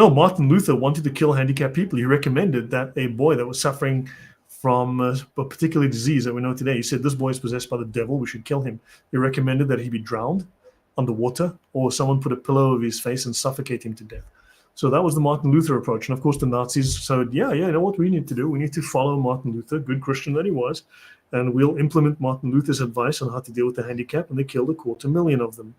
Martin Luther wanted to kill handicapped people. He recommended that a boy that was suffering from a particular disease that we know today, he said, this boy is possessed by the devil, we should kill him. He recommended that he be drowned underwater, or someone put a pillow over his face and suffocate him to death. So that was the Martin Luther approach. And of course the Nazis said, yeah, you know what we need to do? We need to follow Martin Luther, good Christian that he was, and we'll implement Martin Luther's advice on how to deal with the handicap. And they killed 250,000 of them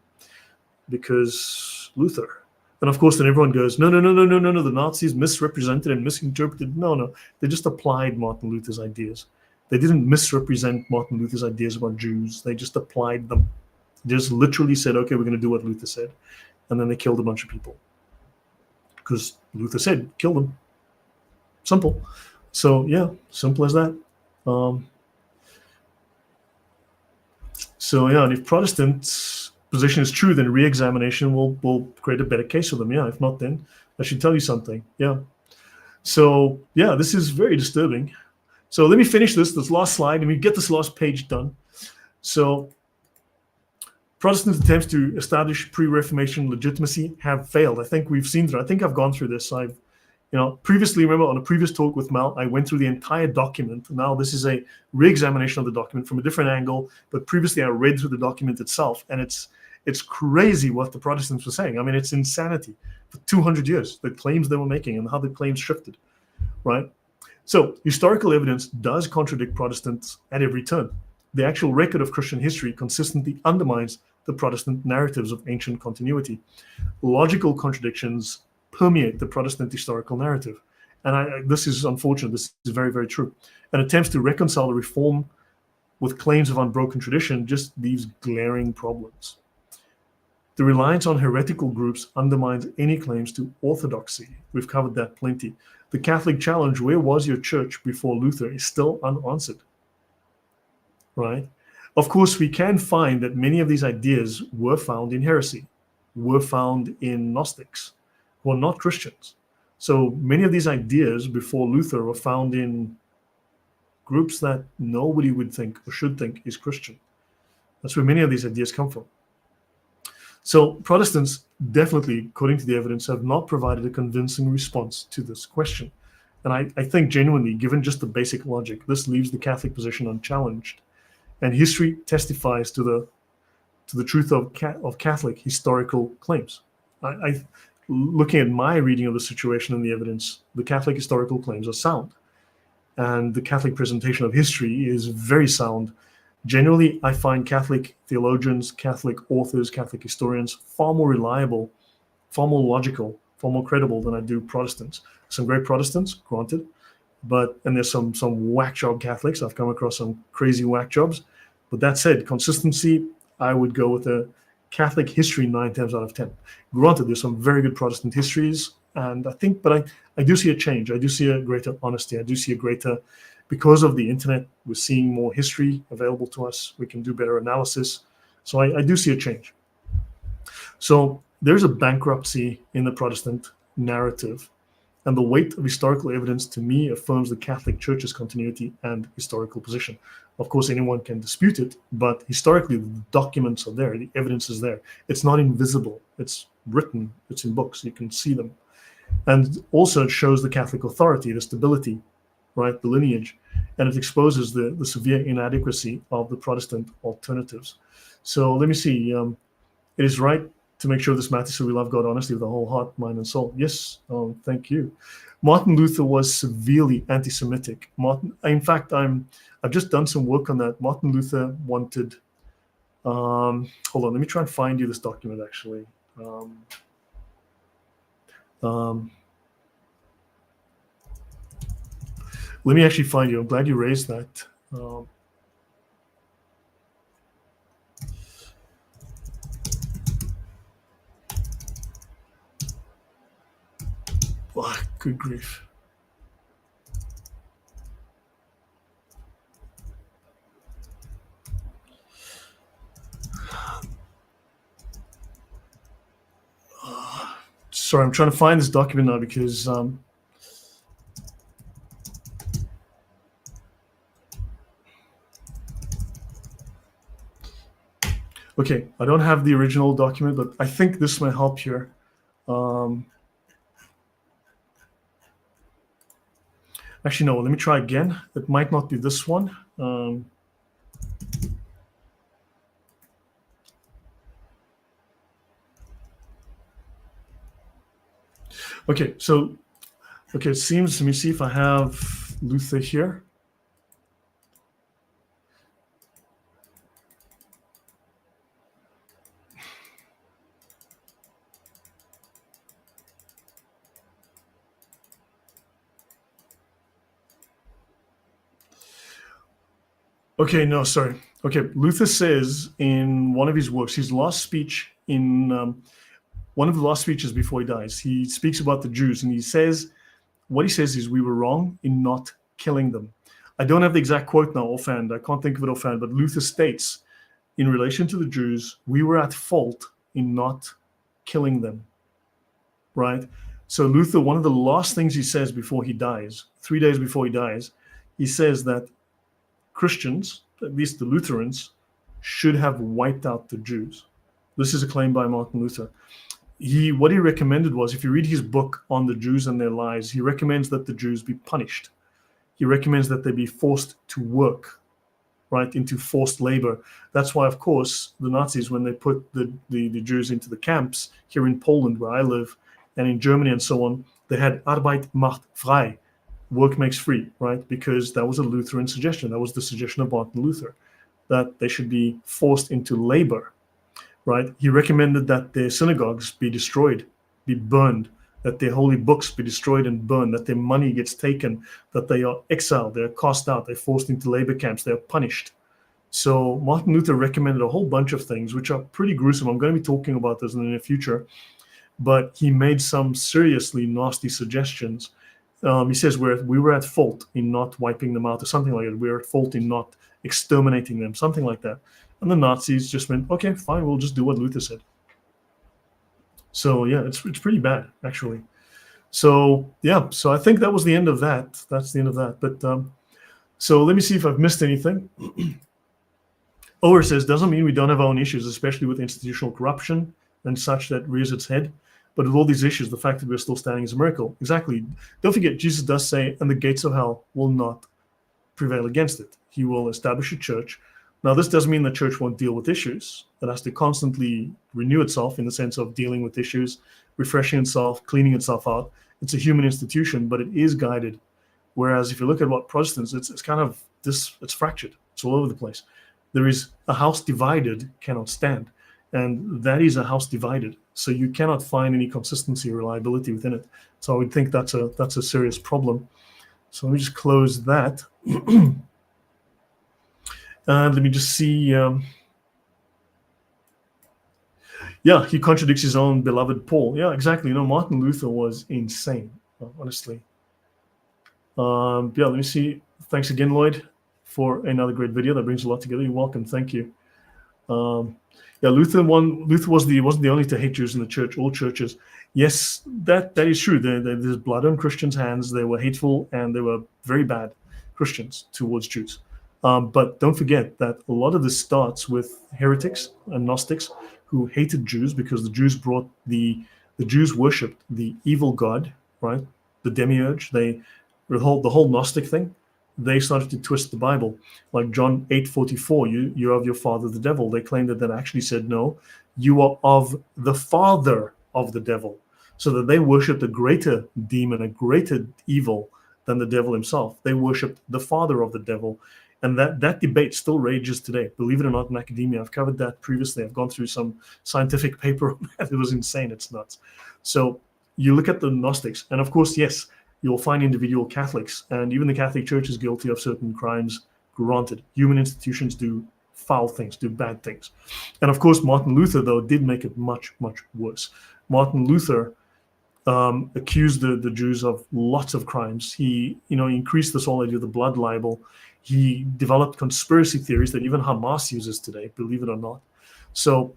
because Luther. And of course, then everyone goes, no, the Nazis misrepresented and misinterpreted. No, they just applied Martin Luther's ideas. They didn't misrepresent Martin Luther's ideas about Jews. They just applied them. They just literally said, okay, we're going to do what Luther said. And then they killed a bunch of people. Because Luther said, kill them. Simple. So, yeah, simple as that. And if Protestants' position is true, then re-examination will create a better case for them. Yeah, if not, then I should tell you something. Yeah. So, yeah, this is very disturbing. So let me finish this last slide. Let me get this last page done. So Protestant attempts to establish pre-Reformation legitimacy have failed. I think we've seen through. I think I've gone through this. Previously, remember on a previous talk with Mel, I went through the entire document. Now this is a re-examination of the document from a different angle. But previously, I read through the document itself, and it's crazy what the Protestants were saying. I mean, it's insanity. For 200 years, the claims they were making and how the claims shifted, right? So historical evidence does contradict Protestants at every turn. The actual record of Christian history consistently undermines the Protestant narratives of ancient continuity. Logical contradictions permeate the Protestant historical narrative. And this is unfortunate. This is very, very true. And attempts to reconcile the reform with claims of unbroken tradition just leaves glaring problems. The reliance on heretical groups undermines any claims to orthodoxy. We've covered that plenty. The Catholic challenge, where was your church before Luther, is still unanswered, right? Of course, we can find that many of these ideas were found in heresy, were found in Gnostics, who are not Christians. So many of these ideas before Luther were found in groups that nobody would think or should think is Christian. That's where many of these ideas come from. So Protestants definitely, according to the evidence, have not provided a convincing response to this question. And I think genuinely, given just the basic logic, this leaves the Catholic position unchallenged. And history testifies to the truth of Catholic historical claims. Looking at my reading of the situation and the evidence, the Catholic historical claims are sound. And the Catholic presentation of history is very sound. Generally, I find Catholic theologians, Catholic authors, Catholic historians far more reliable, far more logical, far more credible than I do Protestants. Some great Protestants, granted, and there's some whack job Catholics. I've come across some crazy whack jobs. But that said, consistency, I would go with a Catholic history 9 times out of 10. Granted, there's some very good Protestant histories, and I do see a change. I do see a greater honesty. I do see a greater, because of the internet, we're seeing more history available to us. We can do better analysis. So I do see a change. So there's a bankruptcy in the Protestant narrative. And the weight of historical evidence, to me, affirms the Catholic Church's continuity and historical position. Of course, anyone can dispute it, but historically, the documents are there. The evidence is there. It's not invisible. It's written. It's in books. You can see them. And also, it shows the Catholic authority, the stability, right, the lineage, and it exposes the severe inadequacy of the Protestant alternatives. So let me see. It is right to make sure this matters, so we love God honestly with the whole heart, mind, and soul. Yes, thank you. Martin Luther was severely anti-Semitic. In fact, I've just done some work on that. Martin Luther wanted. Hold on, let me try and find you this document actually. Let me actually find you. I'm glad you raised that. Oh, good grief. Sorry, I'm trying to find this document now because okay, I don't have the original document, but I think this may help here. Actually, no, let me try again. It might not be this one. Okay, so, okay, it seems, let me see if I have Luther here. Okay, no, sorry. Okay, Luther says in one of his works, his last speech in one of the last speeches before he dies, he speaks about the Jews, and he says, what he says is, we were wrong in not killing them. I don't have the exact quote now offhand. I can't think of it offhand, but Luther states, in relation to the Jews, we were at fault in not killing them, right? So Luther, one of the last things he says before he dies, 3 days before he dies, he says that Christians, at least the Lutherans, should have wiped out the Jews. This is a claim by Martin Luther. What he recommended was, if you read his book on the Jews and their lies, he recommends that the Jews be punished. He recommends that they be forced to work, right, into forced labor. That's why, of course, the Nazis, when they put the Jews into the camps here in Poland, where I live, and in Germany and so on, they had Arbeit macht frei, work makes free, right? Because that was a Lutheran suggestion. That was the suggestion of Martin Luther, that they should be forced into labor, right? He recommended that their synagogues be destroyed, be burned, that their holy books be destroyed and burned, that their money gets taken, that they are exiled, they're cast out, they're forced into labor camps, they're punished. So Martin Luther recommended a whole bunch of things, which are pretty gruesome. I'm going to be talking about this in the near future, but he made some seriously nasty suggestions. He says we were at fault in not wiping them out, or something like that. We were at fault in not exterminating them, something like that. And the Nazis just went, okay, fine, we'll just do what Luther said. So yeah, it's pretty bad, actually. So yeah, so I think that was the end of that. That's the end of that. But so let me see if I've missed anything. Ower says, doesn't mean we don't have our own issues, especially with institutional corruption and such that rears its head. But with all these issues, the fact that we're still standing is a miracle. Exactly. Don't forget, Jesus does say, and the gates of hell will not prevail against it. He will establish a church. Now, this doesn't mean the church won't deal with issues. It has to constantly renew itself in the sense of dealing with issues, refreshing itself, cleaning itself out. It's a human institution, but it is guided. Whereas if you look at what Protestants, it's kind of this, it's fractured. It's all over the place. There is a house divided cannot stand. And that is a house divided. So you cannot find any consistency or reliability within it. So I would think that's a serious problem. So let me just close that. Let me just see. Yeah, he contradicts his own beloved Paul. Yeah, exactly. Martin Luther was insane, honestly. Yeah, let me see. Thanks again, Lloyd, for another great video. That brings a lot together. You're welcome. Thank you. Yeah, Luther wasn't the only to hate Jews in the church. All churches, yes, that is true. There's blood on Christians' hands. They were hateful and they were very bad Christians towards Jews. But don't forget that a lot of this starts with heretics and Gnostics who hated Jews because the Jews worshipped the evil god, right? The demiurge. The whole Gnostic thing. They started to twist the Bible, like John 8:44. You're of your father the devil. They claimed that actually said no. You are of the father of the devil. so that they worshipped a greater demon, a greater evil than the devil himself. They worshipped the father of the devil. And that debate still rages today, believe it or not, in academia. I've covered that previously. I've gone through some scientific paper on that. It was insane. It's nuts. So you look at the Gnostics, and of course, yes, you'll find individual Catholics, and even the Catholic Church is guilty of certain crimes. Granted, human institutions do foul things, do bad things. And of course, Martin Luther, though, did make it much, much worse. Martin Luther accused the Jews of lots of crimes. He increased this whole idea of the blood libel. He developed conspiracy theories that even Hamas uses today, believe it or not. So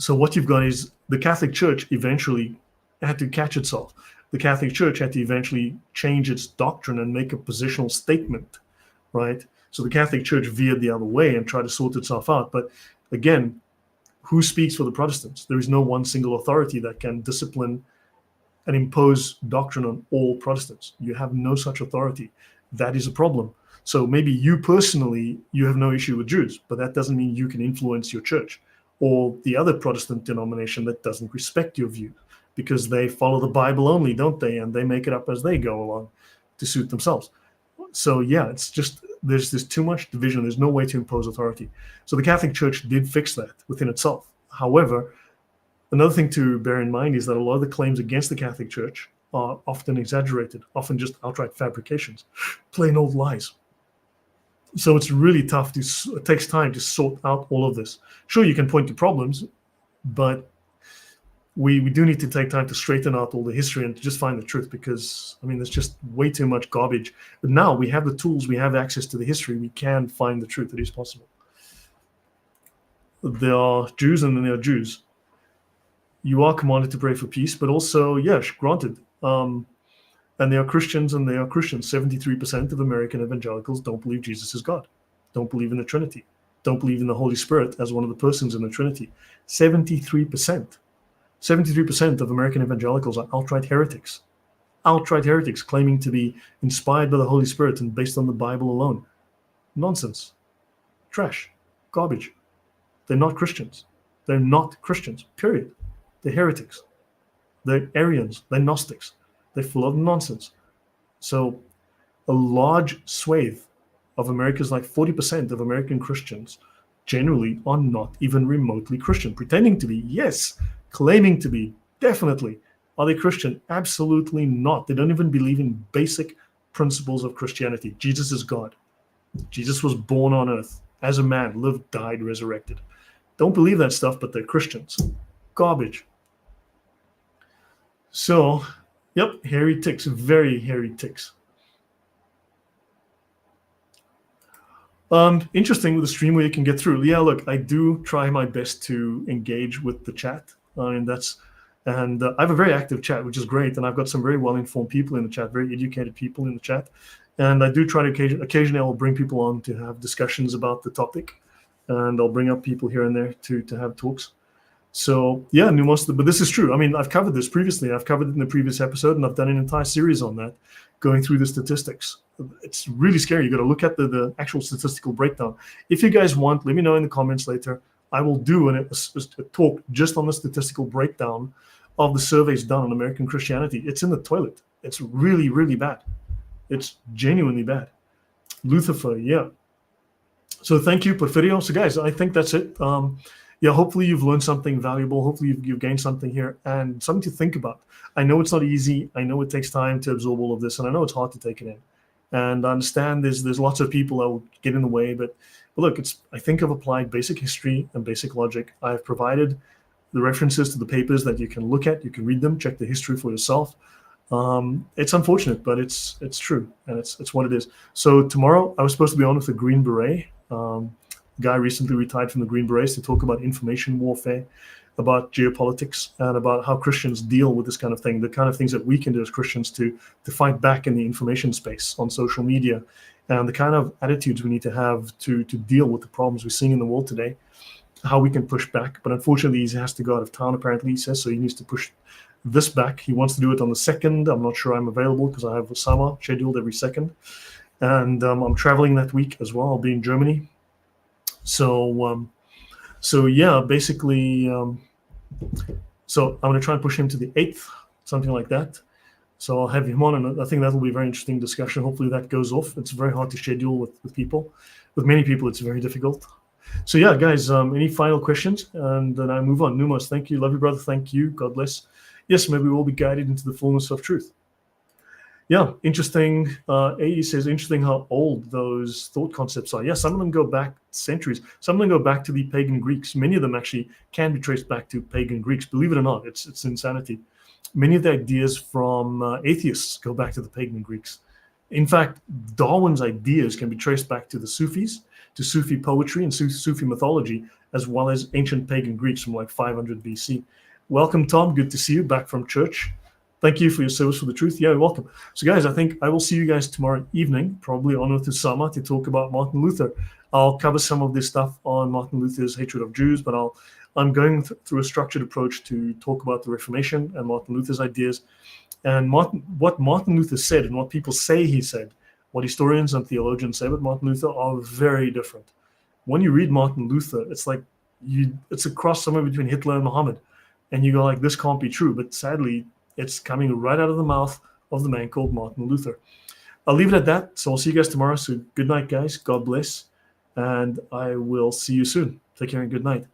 what you've got is the Catholic Church eventually had to catch itself. The Catholic Church had to eventually change its doctrine and make a positional statement, right? So the Catholic Church veered the other way and tried to sort itself out. But again, who speaks for the Protestants? There is no one single authority that can discipline and impose doctrine on all Protestants. You have no such authority. That is a problem. So maybe you personally, you have no issue with Jews, but that doesn't mean you can influence your church or the other Protestant denomination that doesn't respect your view, because they follow the Bible only, don't they? And they make it up as they go along to suit themselves. So yeah, it's just, there's too much division. There's no way to impose authority. So the Catholic Church did fix that within itself. However, another thing to bear in mind is that a lot of the claims against the Catholic Church are often exaggerated, often just outright fabrications, plain old lies. So it's really tough it takes time to sort out all of this. Sure, you can point to problems, but we do need to take time to straighten out all the history and to just find the truth, because, I mean, there's just way too much garbage. But now we have the tools, we have access to the history, we can find the truth. It is possible. There are Jews and then there are Jews. You are commanded to pray for peace, but also, yes, granted. And there are Christians and they are Christians. 73% of American evangelicals don't believe Jesus is God, don't believe in the Trinity, don't believe in the Holy Spirit as one of the persons in the Trinity. 73%. 73% of American evangelicals are outright heretics. Outright heretics, claiming to be inspired by the Holy Spirit and based on the Bible alone. Nonsense. Trash. Garbage. They're not Christians. They're not Christians, period. They're heretics. They're Arians. They're Gnostics. They're full of nonsense. So a large swathe of America's, like 40% of American Christians, generally are not even remotely Christian. Pretending to be, yes. Claiming to be, definitely. Are they Christian? Absolutely not. They don't even believe in basic principles of Christianity. Jesus is God. Jesus was born on earth as a man, lived, died, resurrected. Don't believe that stuff, but they're Christians. Garbage. So, yep, hairy ticks, very hairy ticks. Interesting with the stream where you can get through. Yeah, look, I do try my best to engage with the chat. I have a very active chat, which is great. And I've got some very well-informed people in the chat, very educated people in the chat. And I do try to occasionally I'll bring people on to have discussions about the topic. And I'll bring up people here and there to have talks. So yeah, but this is true. I mean, I've covered this previously. I've covered it in the previous episode, and I've done an entire series on that, going through the statistics. It's really scary. You got to look at the actual statistical breakdown. If you guys want, let me know in the comments later. I will do a talk just on the statistical breakdown of the surveys done on American Christianity. It's in the toilet. It's really, really bad. It's genuinely bad. Lucifer, yeah. So thank you, Porfirio. So guys, I think that's it. Yeah, hopefully you've learned something valuable. Hopefully you've gained something here and something to think about. I know it's not easy. I know it takes time to absorb all of this, and I know it's hard to take it in. And I understand there's lots of people that will get in the way, but look, I think I've applied basic history and basic logic. I've provided the references to the papers that you can look at. You can read them, check the history for yourself. It's unfortunate, but it's true, and it's what it is. So tomorrow I was supposed to be on with the Green Beret. Guy recently retired from the Green Berets to talk about information warfare, about geopolitics, and about how Christians deal with this kind of thing, the kind of things that we can do as Christians to fight back in the information space on social media, and the kind of attitudes we need to have to deal with the problems we're seeing in the world today, how we can push back. But unfortunately, he has to go out of town, apparently, he says, so he needs to push this back. He wants to do it on the 2nd. I'm not sure I'm available because I have Osama scheduled every 2nd. And I'm traveling that week as well. I'll be in Germany. So yeah, basically, So I'm going to try and push him to the 8th, something like that. So I'll have him on, and I think that will be a very interesting discussion. Hopefully that goes off. It's very hard to schedule with people. With many people, it's very difficult. So yeah, guys, any final questions? And then I move on. Numos, thank you. Love you, brother. Thank you. God bless. Yes, maybe we'll be guided into the fullness of truth. Yeah, interesting. AE says, interesting how old those thought concepts are. Yeah, some of them go back centuries. Some of them go back to the pagan Greeks. Many of them actually can be traced back to pagan Greeks. Believe it or not, it's insanity. Many of the ideas from atheists go back to the pagan Greeks. In fact, Darwin's ideas can be traced back to the Sufis, to Sufi poetry and Sufi mythology, as well as ancient pagan Greeks from like 500 BC. Welcome, Tom. Good to see you back from church. Thank you for your service for the truth. Yeah, welcome. So guys, I think I will see you guys tomorrow evening, probably on with Usama, to talk about Martin Luther. I'll cover some of this stuff on Martin Luther's hatred of Jews, but I'm going through a structured approach to talk about the Reformation and Martin Luther's ideas. And what Martin Luther said and what people say he said, what historians and theologians say about Martin Luther are very different. When you read Martin Luther, it's like it's a cross somewhere between Hitler and Muhammad. And you go like, this can't be true. But sadly, it's coming right out of the mouth of the man called Martin Luther. I'll leave it at that. So I'll see you guys tomorrow. So good night, guys. God bless. And I will see you soon. Take care and good night.